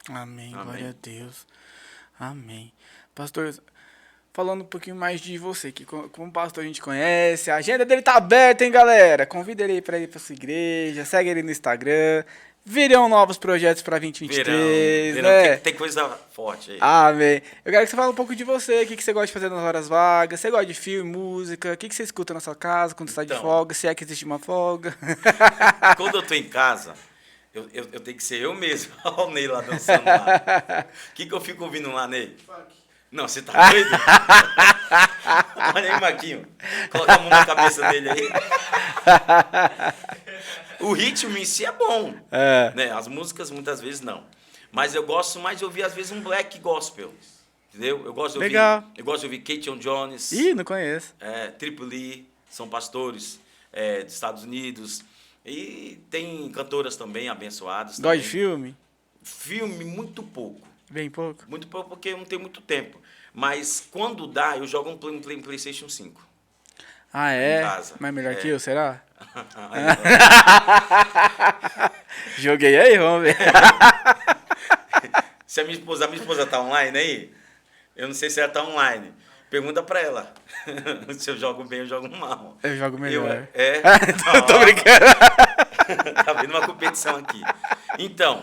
Amém. Glória a Deus. Amém. Pastor, falando um pouquinho mais de você, que como pastor a gente conhece, a agenda dele tá aberta, hein, galera? Convida ele para ir para sua igreja, segue ele no Instagram, Virão novos projetos pra 2023, né?
Tem coisa forte aí.
Amém. Eu quero que você fale um pouco de você, o que você gosta de fazer nas horas vagas, você gosta de filme, música, o que você escuta na sua casa quando você está de
Então,
folga, se é que existe uma folga.
quando eu tô em casa, eu tenho que ser eu mesmo. Olha o Ney lá dançando lá. O que eu fico ouvindo lá, Ney? Não, você tá doido? Olha aí, Marquinho. Coloca a mão na cabeça dele aí. O ritmo em si é bom. Né? As músicas muitas vezes não. Mas eu gosto mais de ouvir, às vezes, um black gospel. Entendeu? Eu gosto de ouvir.
Legal.
Eu gosto de ouvir Keaton Jones.
Ih, não conheço.
Triple E, são pastores dos Estados Unidos. E tem cantoras também abençoadas.
Gosta de filme?
Filme, muito pouco.
Bem pouco.
Muito pouco porque eu não tenho muito tempo. Mas quando dá, eu jogo um PlayStation 5.
Ah, é?
Em casa.
Mas melhor que eu, será?
Aí,
Joguei aí, vamos ver.
se a minha esposa tá online aí, eu não sei se ela tá online. Pergunta pra ela. Se eu jogo bem, eu jogo mal.
Eu jogo melhor.
Tô
brincando.
Tá vendo uma competição aqui. Então,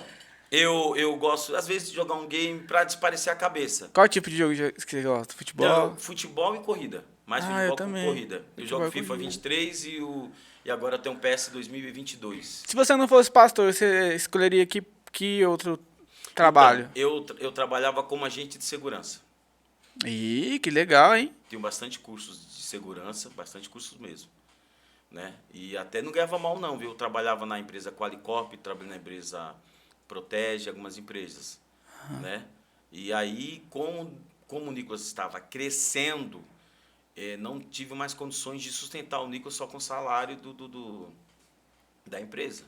eu gosto, às vezes, de jogar um game pra desaparecer a cabeça.
Qual tipo de jogo que você gosta? Futebol?
Então, futebol e corrida. Mais
eu
futebol
também.
com corrida. Eu
Futebol
jogo
e
FIFA
corrida.
23 e agora eu tenho um PS 2022.
Se você não fosse pastor, você escolheria que outro trabalho?
Então, eu trabalhava como agente de segurança.
Ih, que legal, hein?
Tenho bastante cursos de segurança, bastante cursos mesmo. Né? E até não ganhava mal não, viu? Eu trabalhava na empresa Qualicorp, trabalhei na empresa Protege, algumas empresas. Né? E aí, como o Nicolas estava crescendo, não tive mais condições de sustentar o Nicolas só com o salário da empresa.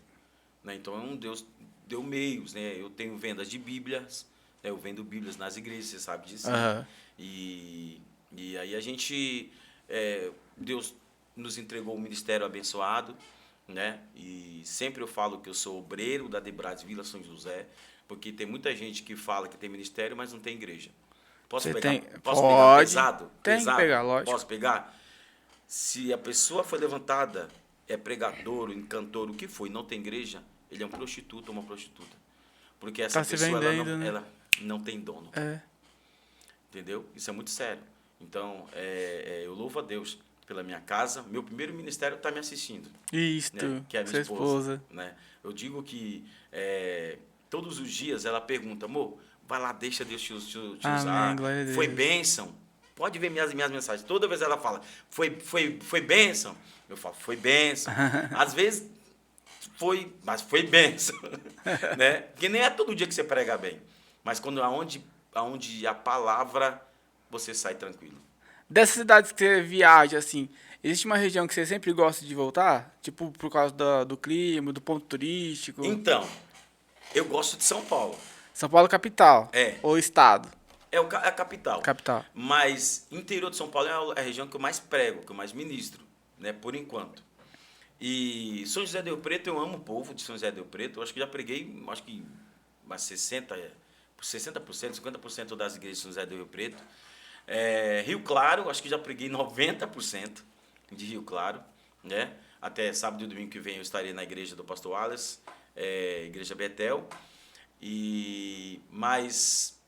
Né? Então, Deus deu meios. Né? Eu tenho vendas de Bíblias, né? Eu vendo Bíblias nas igrejas, você sabe disso. Né? E aí a gente, Deus nos entregou um ministério abençoado, né? E sempre eu falo que eu sou obreiro da Debras Vila São José, porque tem muita gente que fala que tem ministério, mas não tem igreja. Posso
Você
pegar?
tem?
Posso
Pode.
pegar pesado?
Tem
Pesado?
que pegar, lógico.
Posso pegar? Se a pessoa foi levantada, é pregador, cantor, o que foi, não tem igreja, ele é um prostituto ou uma prostituta. Porque essa
Tá se
pessoa
vendendo, né?
ela não tem dono. Entendeu? Isso é muito sério. Então, eu louvo a Deus pela minha casa. Meu primeiro ministério está me assistindo.
Isto,
Né? Que é a minha esposa. Né? Eu digo que todos os dias ela pergunta, amor, vai lá, deixa Deus te usar.
Glória a Deus.
Foi bênção. Pode ver minhas mensagens. Toda vez ela fala, foi bênção. Eu falo, foi bênção. Às vezes foi, mas foi bênção. Né? Porque nem é todo dia que você prega bem. Mas quando aonde a palavra, você sai tranquilo.
Dessas cidades que você viaja, assim, existe uma região que você sempre gosta de voltar? Tipo, por causa do clima, do ponto turístico?
Então, eu gosto de São Paulo.
São Paulo capital? Ou estado?
É a capital.
Capital.
Mas interior de São Paulo é a região que eu mais prego, que eu mais ministro, né, por enquanto. E São José do Rio Preto, eu amo o povo de São José do Rio Preto. Eu acho que já preguei, umas 60%, 50% das igrejas de São José do Rio Preto. Rio Claro, acho que já preguei 90% de Rio Claro. Né? Até sábado e domingo que vem eu estarei na igreja do Pastor Wallace, Igreja Betel. Mas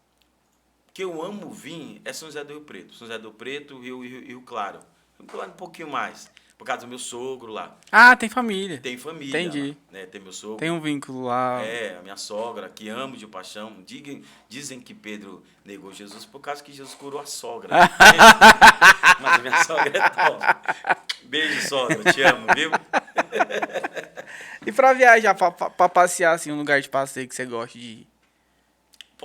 que eu amo vir é São José do Rio Preto. São José do Rio Preto, Rio Claro. Rio Claro um pouquinho mais, por causa do meu sogro lá.
Ah, tem família.
Tem família.
Entendi.
Lá, né? Tem meu sogro.
Tem um vínculo lá.
A minha sogra, que amo de paixão. Dizem que Pedro negou Jesus por causa que Jesus curou a sogra. Mas a minha sogra é top. Beijo, sogra. Te amo, viu?
E pra viajar, pra passear, assim, um lugar de passeio que você gosta de ir?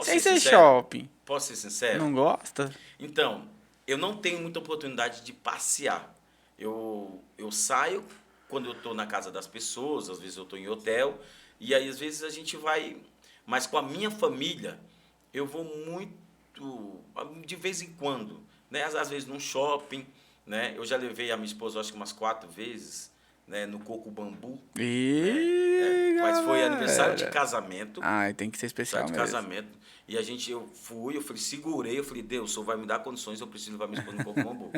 Sem ser shopping.
Posso ser sincero?
Não gosta?
Então, eu não tenho muita oportunidade de passear. Eu saio quando eu estou na casa das pessoas, às vezes eu estou em hotel, e aí às vezes a gente vai... Mas com a minha família, eu vou muito, de vez em quando, né? Às vezes num shopping, né? Eu já levei a minha esposa, acho que umas 4 vezes, né? No Coco Bambu. Mas foi aniversário de casamento.
Ah, tem que ser especial mesmo.
Casamento. E eu segurei, eu falei, Deus, o senhor vai me dar condições, eu preciso levar minha esposa no Coco Bambu.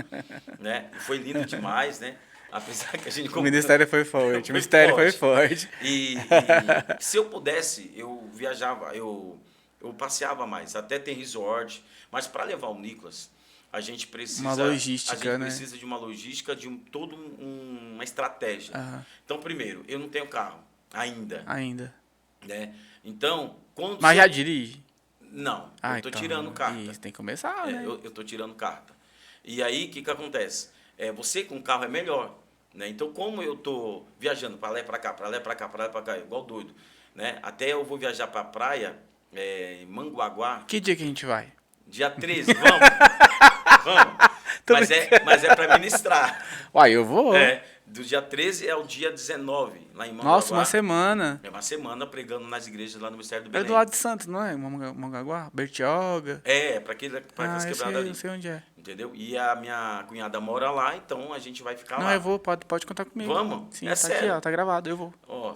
Né? E foi lindo demais, né? Apesar que a gente...
O ministério foi forte, o
Foi
ministério foi
forte.
forte.
E se eu pudesse, eu viajava, eu passeava mais. Até tem resort. Mas para levar o Nicolas, a gente precisa...
Uma logística,
a gente
né?
precisa de uma logística, de uma estratégia.
Aham.
Então, primeiro, eu não tenho carro ainda.
Ainda.
Né? Então, quando...
Mas já dirige?
Não,
Ah,
eu tô
então,
tirando carta.
Isso, tem que começar, né?
Eu tô tirando carta. E aí, o que acontece? Você com carro é melhor. Né? Então, como eu tô viajando para lá e para cá, para lá e para cá, para lá e para cá, igual doido, né? Até eu vou viajar para a praia, em Manguaguá,
Que dia que a gente vai?
dia 13, vamos? Vamos. Mas é para ministrar.
Uai, eu vou.
Do dia 13 ao dia 19, lá em Manguaguá.
Nossa, uma semana.
É uma semana pregando nas igrejas lá no Ministério do
É
Belém.
do lado de Santos, não é? Mongaguá? Bertioga?
Para aqueles quebrados
eu
ali.
sei onde é.
Entendeu? E a minha cunhada mora lá, então a gente vai ficar lá.
Não, eu vou, pode contar comigo.
Vamos?
Sim,
É
tá
sério?
aqui, ó, tá gravado, eu vou.
Ó,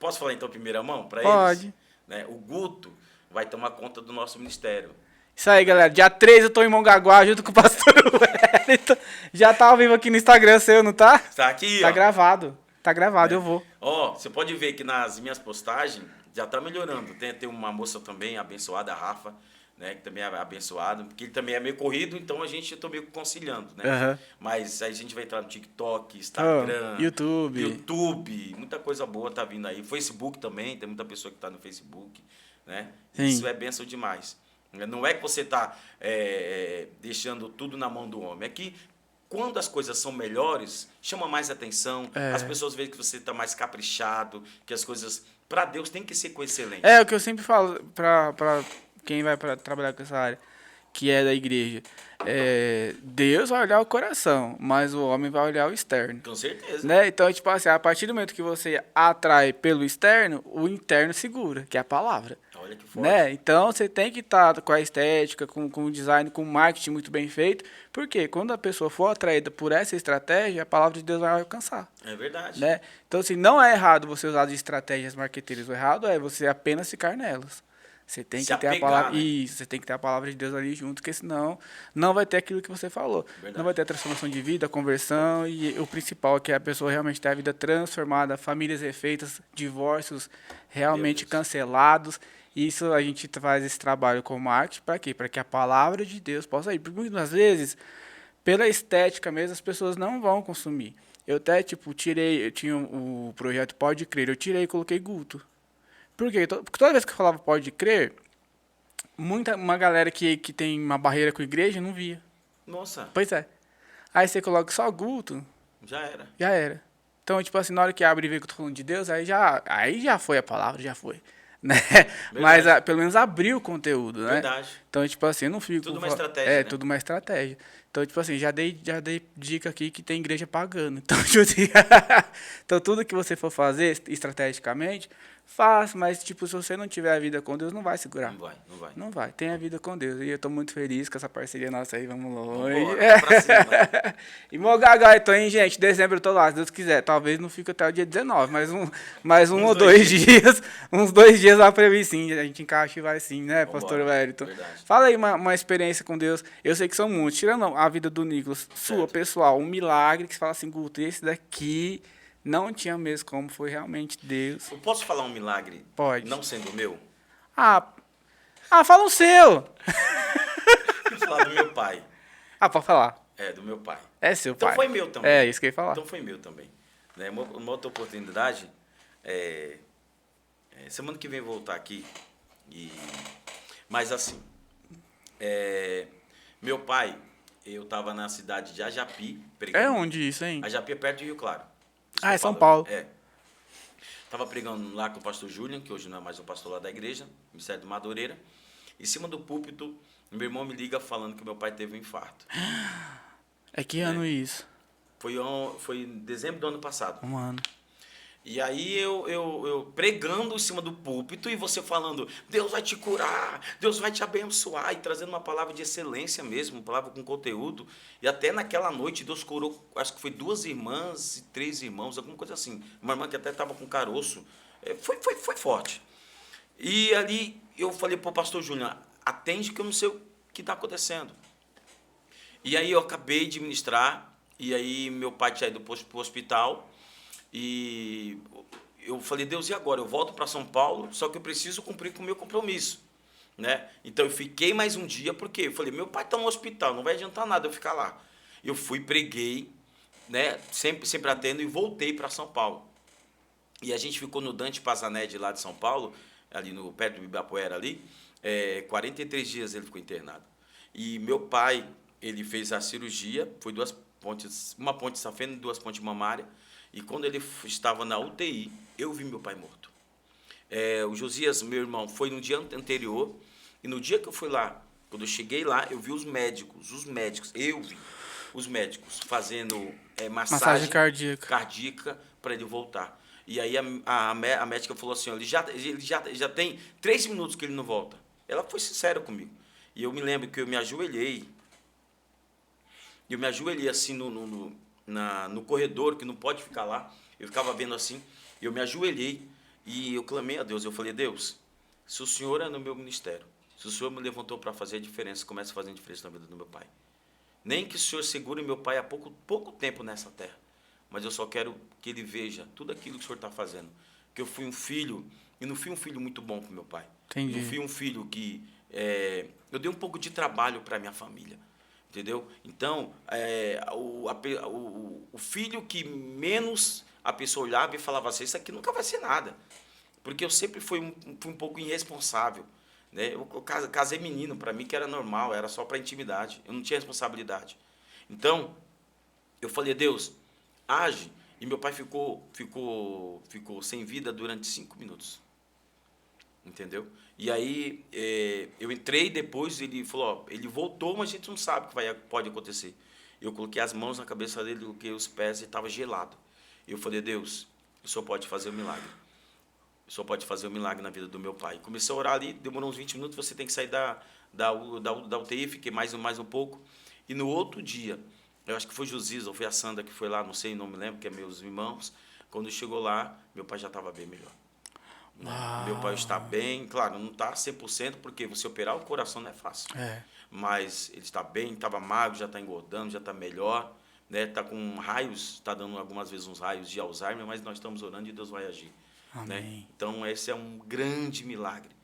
posso falar então primeira mão para eles?
Pode.
Né? O Guto vai tomar conta do nosso ministério.
Isso aí, galera. Dia 3 eu tô em Mongaguá junto com o pastor Wellington. Já tá ao vivo aqui no Instagram seu, não tá?
Tá aqui,
Tá
ó.
gravado. Tá gravado, eu vou.
Ó, você pode ver que nas minhas postagens já tá melhorando. Tem uma moça também abençoada, a Rafa, né, que também é abençoado, porque ele também é meio corrido, então a gente tá meio conciliando, né?
Aham.
Mas aí a gente vai entrar no TikTok, Instagram,
YouTube.
muita coisa boa tá vindo aí. Facebook também, tem muita pessoa que tá no Facebook, né?
Sim.
Isso é bênção demais. Não é que você tá deixando tudo na mão do homem, é que quando as coisas são melhores, chama mais atenção, as pessoas veem que você está mais caprichado, que as coisas, para Deus, tem que ser com excelência.
É o que eu sempre falo pra quem vai pra trabalhar com essa área, que é da igreja. Deus vai olhar o coração, mas o homem vai olhar o externo.
Com certeza.
Né? Então, tipo assim, a partir do momento que você atrai pelo externo, o interno segura, que é a palavra.
Olha que forte.
Né? Então, você tem que estar com a estética, com o design, com o marketing muito bem feito, porque quando a pessoa for atraída por essa estratégia, a palavra de Deus vai alcançar.
É verdade.
Né? Então, assim, não é errado você usar de estratégias marqueteiras, o errado é você apenas ficar nelas. Você tem que ter a palavra.
Né?
Isso, você tem que ter a palavra de Deus ali junto, porque senão não vai ter aquilo que você falou.
Verdade.
Não vai ter a transformação de vida, a conversão e o principal, que é a pessoa realmente ter a vida transformada, famílias refeitas, divórcios realmente cancelados. Isso a gente faz esse trabalho com marketing para quê? Para que a palavra de Deus possa ir. Porque muitas vezes, pela estética mesmo, as pessoas não vão consumir. Eu até, tipo, eu tinha o projeto Pode Crer, eu tirei e coloquei Guto. Por quê? Porque toda vez que eu falava Pode Crer, uma galera que tem uma barreira com a igreja não via.
Nossa.
Pois é. Aí você coloca só Guto,
já era.
Já era. Então, tipo assim, na hora que abre e vê que eu tô falando de Deus, aí já foi a palavra, já foi. Né? Mas pelo menos abriu o conteúdo, né?
Verdade.
Então, tipo assim, eu não fico...
Tudo uma estratégia, né?
tudo uma estratégia. Então, tipo assim, já dei dica aqui que tem igreja pagando. Então, tipo assim, então, tudo que você for fazer estrategicamente, faça, mas, tipo, se você não tiver a vida com Deus, não vai segurar.
Não vai.
Não vai. Tem a vida com Deus. E eu tô muito feliz com essa parceria nossa aí. Vamos longe.
Vamos pra cima.
E Mongaguá, então, hein, gente? Dezembro eu tô lá, se Deus quiser. Talvez não fique até o dia 19, mais um ou dois dias. Uns 2 dias lá pra mim, sim. A gente encaixa e vai sim, né, pastor Wellington? Fala aí uma experiência com Deus. Eu sei que são muitos. Tirando a vida do Nicolas, sua, pessoal, um milagre que você fala assim, Guto, esse daqui não tinha mesmo como, foi realmente Deus.
Eu posso falar um milagre?
Pode.
Não sendo meu?
Fala o seu.
Vou falar do meu pai.
Pode falar.
Do meu pai.
É seu pai.
Então foi meu também.
É, isso que eu ia falar.
Então foi meu também. Né? Uma outra oportunidade, semana que vem eu vou voltar aqui. Mas assim, meu pai, eu estava na cidade de Ajapi. Pregando.
É onde isso, hein?
Ajapi é perto de Rio Claro.
É São Paulo.
Estava pregando lá com o pastor Julian, que hoje não é mais o pastor lá da igreja, Ministério de Madureira. Em cima do púlpito, meu irmão me liga falando que meu pai teve um infarto.
Que ano isso?
Foi em dezembro do ano passado.
Um ano.
E aí eu pregando em cima do púlpito e você falando, Deus vai te curar, Deus vai te abençoar, e trazendo uma palavra de excelência mesmo, uma palavra com conteúdo. E até naquela noite Deus curou, acho que foi 2 irmãs e 3 irmãos, alguma coisa assim. Uma irmã que até estava com caroço. Foi forte. E ali eu falei para o pastor Júnior, atende que eu não sei o que está acontecendo. E aí eu acabei de ministrar E aí meu pai tinha ido para o hospital e eu falei, Deus, e agora? Eu volto para São Paulo, só que eu preciso cumprir com o meu compromisso, né? Então eu fiquei mais um dia, porque eu falei, meu pai está no hospital, não vai adiantar nada eu ficar lá. Eu fui, preguei, né? Sempre atendo e voltei para São Paulo. E a gente ficou no Dante Pazzanelli lá de São Paulo, ali no perto do Ibirapuera ali, 43 dias ele ficou internado. E meu pai, ele fez a cirurgia, foi duas pontes, uma ponte safena e duas pontes mamárias. E quando ele estava na UTI, eu vi meu pai morto. O Josias, meu irmão, foi no dia anterior, e no dia que eu fui lá, quando eu cheguei lá, eu vi os médicos, eu vi os médicos fazendo massagem cardíaca para ele voltar. E aí a médica falou assim, ele já tem 3 minutos que ele não volta. Ela foi sincera comigo. E eu me lembro que eu me ajoelhei assim no corredor, que não pode ficar lá. Eu ficava vendo assim, eu me ajoelhei e eu clamei a Deus. Eu falei, Deus, se o Senhor é no meu ministério, se o Senhor me levantou para fazer a diferença, comece a fazer a diferença na vida do meu pai. Nem que o Senhor segure meu pai há pouco tempo nessa terra, mas eu só quero que ele veja tudo aquilo que o Senhor está fazendo. Que eu fui um filho, e não fui um filho muito bom para o meu pai.
Entendi.
Não fui um filho que... eu dei um pouco de trabalho para a minha família, entendeu? Então, o filho que menos a pessoa olhava e falava assim, isso aqui nunca vai ser nada. Porque eu sempre fui um pouco irresponsável. Né? Eu casei menino, para mim que era normal, era só para intimidade, eu não tinha responsabilidade. Então, eu falei, Deus, age. E meu pai ficou sem vida durante 5 minutos. Entendeu? E aí, eu entrei depois, ele falou, ó, ele voltou, mas a gente não sabe o que pode acontecer. Eu coloquei as mãos na cabeça dele, coloquei os pés e estava gelado. Eu falei, Deus, o Senhor pode fazer um milagre. O Senhor pode fazer um milagre na vida do meu pai. Comecei a orar ali, demorou uns 20 minutos, você tem que sair da UTI, fiquei mais um pouco. E no outro dia, eu acho que foi Josias ou foi a Sandra que foi lá, não sei, não me lembro, que é meus irmãos. Quando chegou lá, meu pai já estava bem melhor. Meu pai está bem, claro, não está 100%, porque você operar o coração não é fácil. Mas ele está bem, estava magro, já está engordando, já está melhor. Está com raios, está dando algumas vezes uns raios de Alzheimer, mas nós estamos orando e Deus vai agir. Né? Então, esse é um grande milagre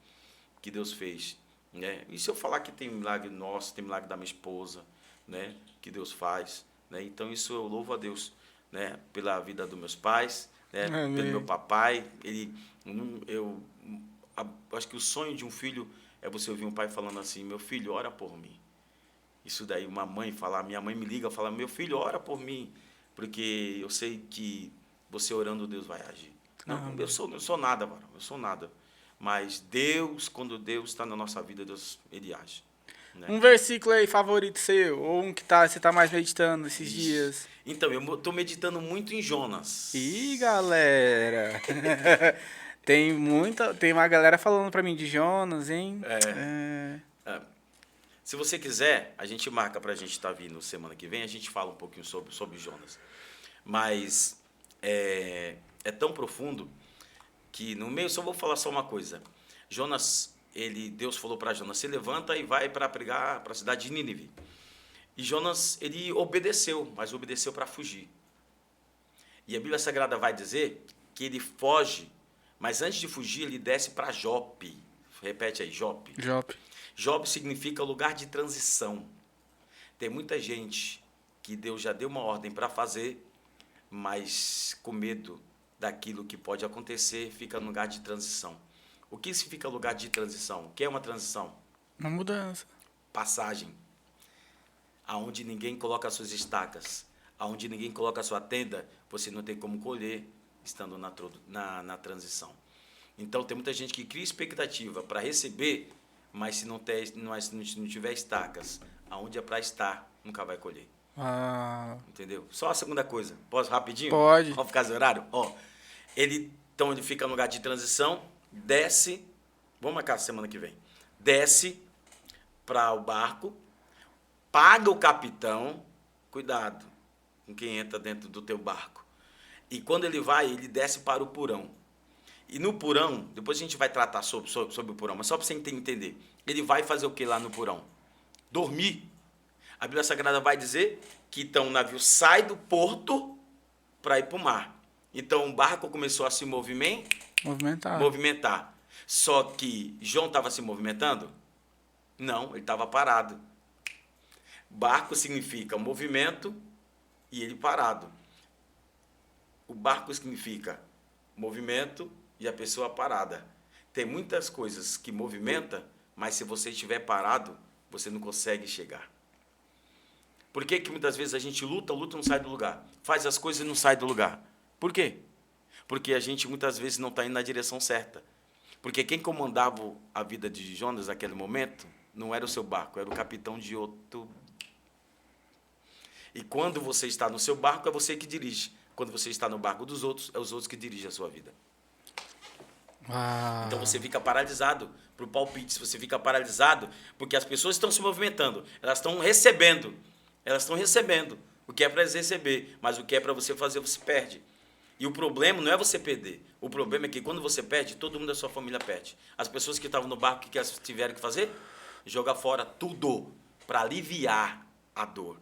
que Deus fez. Né? E se eu falar que tem milagre nosso, tem milagre da minha esposa, né? Que Deus faz. Né? Então, isso eu louvo a Deus, né? Pela vida dos meus pais, né? Pelo meu papai. Eu acho que o sonho de um filho é você ouvir um pai falando assim, meu filho, ora por mim. Isso daí, uma mãe falar, minha mãe me liga e fala, meu filho, ora por mim, porque eu sei que você orando, Deus vai agir. Não, eu sou nada, mano, eu sou nada. Mas Deus, quando Deus está na nossa vida, Deus, ele age. Né?
Um versículo aí favorito seu, ou um que você está mais meditando esses dias?
Então, eu estou meditando muito em Jonas.
Ih, galera! Tem uma galera falando para mim de Jonas, hein?
Se você quiser, a gente marca para a gente estar vindo semana que vem, a gente fala um pouquinho sobre Jonas. Mas é tão profundo que no meio só vou falar só uma coisa. Jonas, Deus falou para Jonas, se levanta e vai para pregar para a cidade de Nínive. E Jonas, ele obedeceu, mas obedeceu para fugir. E a Bíblia Sagrada vai dizer que ele foge, mas antes de fugir, ele desce para Jope. Repete aí, Jope. Jope significa lugar de transição. Tem muita gente que Deus já deu uma ordem para fazer, mas com medo daquilo que pode acontecer, fica no lugar de transição. O que significa lugar de transição? O que é uma transição?
Uma mudança.
Passagem. Aonde ninguém coloca as suas estacas, aonde ninguém coloca a sua tenda, você não tem como colher estando na transição. Então, tem muita gente que cria expectativa para receber, mas se não tiver estacas, aonde é para estar, nunca vai colher. Entendeu? Só a segunda coisa. Posso rapidinho?
Pode.
Vamos ficar horário? Então, ele fica no lugar de transição, desce, vamos marcar semana que vem, desce para o barco, paga o capitão, cuidado com quem entra dentro do teu barco. E quando ele vai, ele desce para o porão. E no porão, depois a gente vai tratar sobre o porão, mas só para você entender, ele vai fazer o que lá no porão? Dormir. A Bíblia Sagrada vai dizer que então o navio sai do porto para ir para o mar. Então o barco começou a se movimentar. Só que João estava se movimentando? Não, ele estava parado. Barco significa movimento e ele parado. O barco significa movimento e a pessoa parada. Tem muitas coisas que movimenta, mas se você estiver parado, você não consegue chegar. Por que muitas vezes a gente luta e não sai do lugar? Faz as coisas e não sai do lugar. Por quê? Porque a gente muitas vezes não está indo na direção certa. Porque quem comandava a vida de Jonas naquele momento não era o seu barco, era o capitão de outro. E quando você está no seu barco, é você que dirige. Quando você está no barco dos outros, é os outros que dirigem a sua vida.
Uau.
Então você fica paralisado para o palpite, você fica paralisado porque as pessoas estão se movimentando, elas estão recebendo o que é para eles receber, mas o que é para você fazer, você perde. E o problema não é você perder, o problema é que quando você perde, todo mundo da sua família perde. As pessoas que estavam no barco, o que elas tiveram que fazer? Jogar fora tudo para aliviar a dor.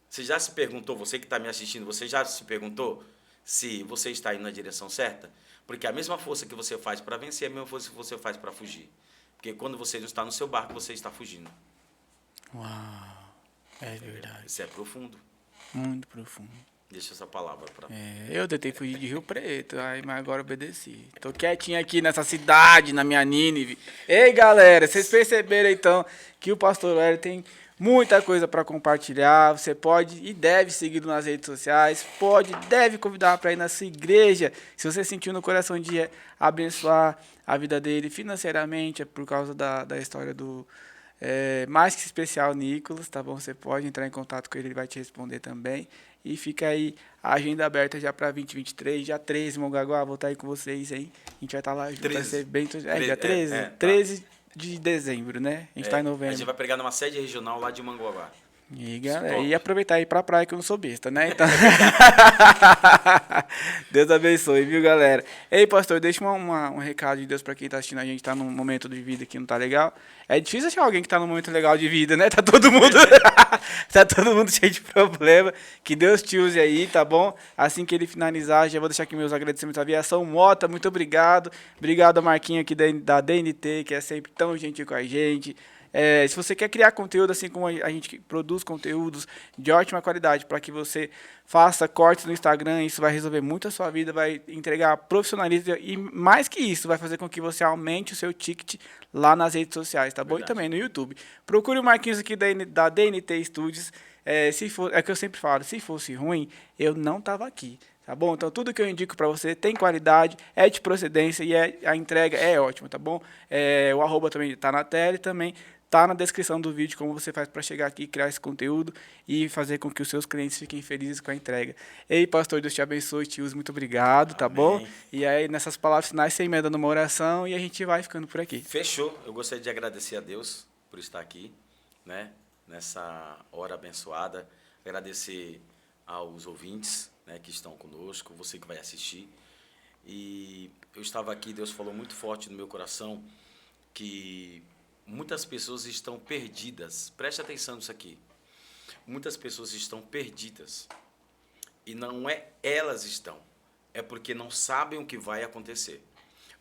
Você já se perguntou, você que está me assistindo, você já se perguntou se você está indo na direção certa? Porque a mesma força que você faz para vencer é a mesma força que você faz para fugir. Porque quando você não está no seu barco, você está fugindo.
Uau. É verdade.
Isso é profundo.
Muito profundo.
Deixa essa palavra para mim.
Eu tentei fugir de Rio Preto, mas agora obedeci. Tô quietinho aqui nessa cidade, na minha Nínive. Ei, galera, vocês perceberam então que o pastor Hélio tem muita coisa para compartilhar. Você pode e deve segui-lo nas redes sociais. Deve convidar para ir na sua igreja. Se você sentiu no coração de abençoar a vida dele financeiramente, é por causa da história do mais que especial Nicolas, tá bom? Você pode entrar em contato com ele vai te responder também. E fica aí a agenda aberta já para 2023, dia 13, Mongaguá, vou estar aí com vocês, hein? A gente vai estar lá junto,
13.
vai ser bem... dia 13?
Tá.
13 de dezembro, né? A gente tá em novembro.
A gente vai pregar numa sede regional lá de Manguaguá.
E, galera, e aproveitar aí pra praia que eu não sou besta, né? Então... Deus abençoe, viu, galera? Ei, pastor, deixa um recado de Deus pra quem tá assistindo a gente, tá num momento de vida que não tá legal. É difícil achar alguém que tá num momento legal de vida, né? Tá todo mundo tá todo mundo cheio de problema. Que Deus te use aí, tá bom? Assim que ele finalizar, já vou deixar aqui meus agradecimentos à Aviação Mota, muito obrigado. Obrigado a Marquinho aqui da DNT, que é sempre tão gentil com a gente. Se você quer criar conteúdo, assim como a gente produz conteúdos de ótima qualidade, para que você faça cortes no Instagram, isso vai resolver muito a sua vida, vai entregar profissionalismo e, mais que isso, vai fazer com que você aumente o seu ticket lá nas redes sociais, tá bom? Verdade. E também no YouTube. Procure o Marquinhos aqui da DNT Studios. É que eu sempre falo, se fosse ruim, eu não estava aqui. Tá bom? Então, tudo que eu indico para você tem qualidade, é de procedência e a entrega é ótima, tá bom? O arroba também está na tela e também tá na descrição do vídeo como você faz para chegar aqui, criar esse conteúdo e fazer com que os seus clientes fiquem felizes com a entrega. Ei, pastor, Deus te abençoe, te use, muito obrigado, tá bom? E aí, nessas palavras finais, você emenda numa oração e a gente vai ficando por aqui.
Fechou. Eu gostaria de agradecer a Deus por estar aqui, né? Nessa hora abençoada. Agradecer aos ouvintes, né, que estão conosco, você que vai assistir. E eu estava aqui, Deus falou muito forte no meu coração que muitas pessoas estão perdidas. Preste atenção nisso aqui. Muitas pessoas estão perdidas. E não é elas estão. É porque não sabem o que vai acontecer.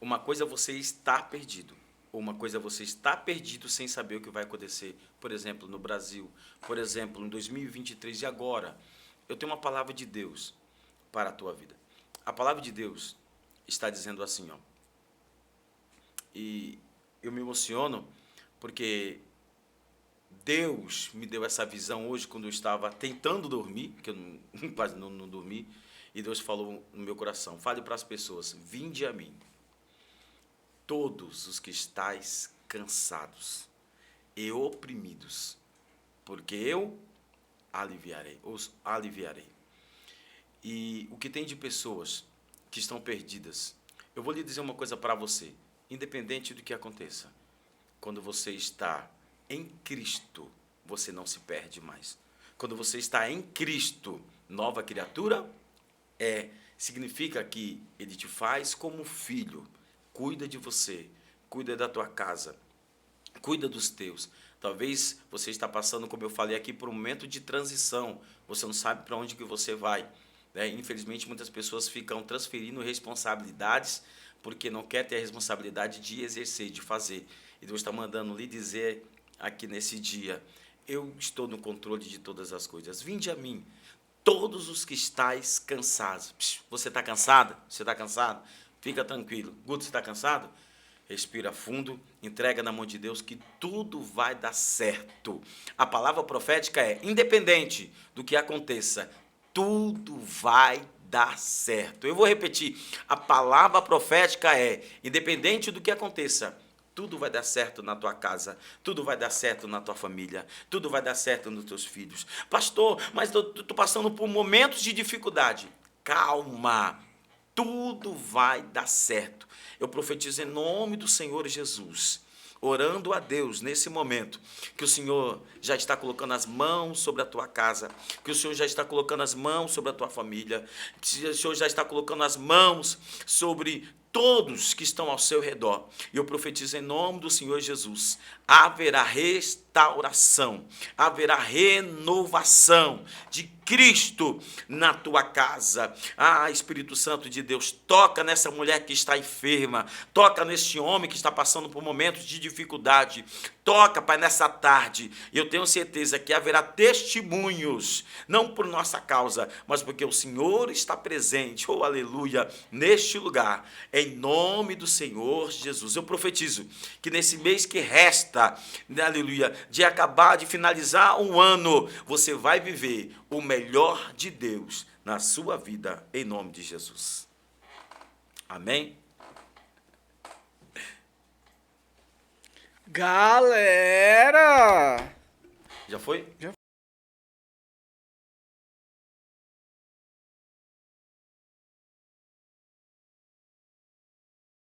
Uma coisa é você estar perdido. Uma coisa é você estar perdido sem saber o que vai acontecer. Por exemplo, no Brasil. Por exemplo, em 2023 e agora. Eu tenho uma palavra de Deus para a tua vida. A palavra de Deus está dizendo assim, ó. E eu me emociono porque Deus me deu essa visão hoje quando eu estava tentando dormir, porque eu quase não dormi, e Deus falou no meu coração, fale para as pessoas, vinde a mim, todos os que estáis cansados e oprimidos, porque eu os aliviarei. E o que tem de pessoas que estão perdidas, eu vou lhe dizer uma coisa para você, independente do que aconteça, quando você está em Cristo, você não se perde mais. Quando você está em Cristo, nova criatura, significa que Ele te faz como filho, cuida de você, cuida da tua casa, cuida dos teus. Talvez você está passando, como eu falei aqui, por um momento de transição. Você não sabe para onde que você vai, né? Infelizmente, muitas pessoas ficam transferindo responsabilidades porque não quer ter a responsabilidade de exercer, de fazer. E Deus está mandando lhe dizer aqui nesse dia: eu estou no controle de todas as coisas. Vinde a mim, todos os que estáis cansados. Você está cansada? Você está cansado? Fica tranquilo. Guto, você está cansado? Respira fundo, entrega na mão de Deus que tudo vai dar certo. A palavra profética é: independente do que aconteça, tudo vai dar certo. Eu vou repetir. A palavra profética é: independente do que aconteça, tudo vai dar certo na tua casa, tudo vai dar certo na tua família, tudo vai dar certo nos teus filhos. Pastor, mas eu estou passando por momentos de dificuldade. Calma, tudo vai dar certo. Eu profetizo em nome do Senhor Jesus, orando a Deus nesse momento, que o Senhor já está colocando as mãos sobre a tua casa, que o Senhor já está colocando as mãos sobre a tua família, que o Senhor já está colocando as mãos sobre todos que estão ao seu redor. E eu profetizo em nome do Senhor Jesus: haverá restauração, haverá renovação de Cristo na tua casa. Ah, Espírito Santo de Deus, toca nessa mulher que está enferma, toca neste homem que está passando por momentos de dificuldade, toca, Pai, nessa tarde. Eu tenho certeza que haverá testemunhos, não por nossa causa, mas porque o Senhor está presente, oh aleluia, neste lugar, em nome do Senhor Jesus. Eu profetizo que nesse mês que resta, aleluia, de acabar, de finalizar um ano, você vai viver o melhor de Deus na sua vida, em nome de Jesus. Amém?
Galera!
Já foi?
Já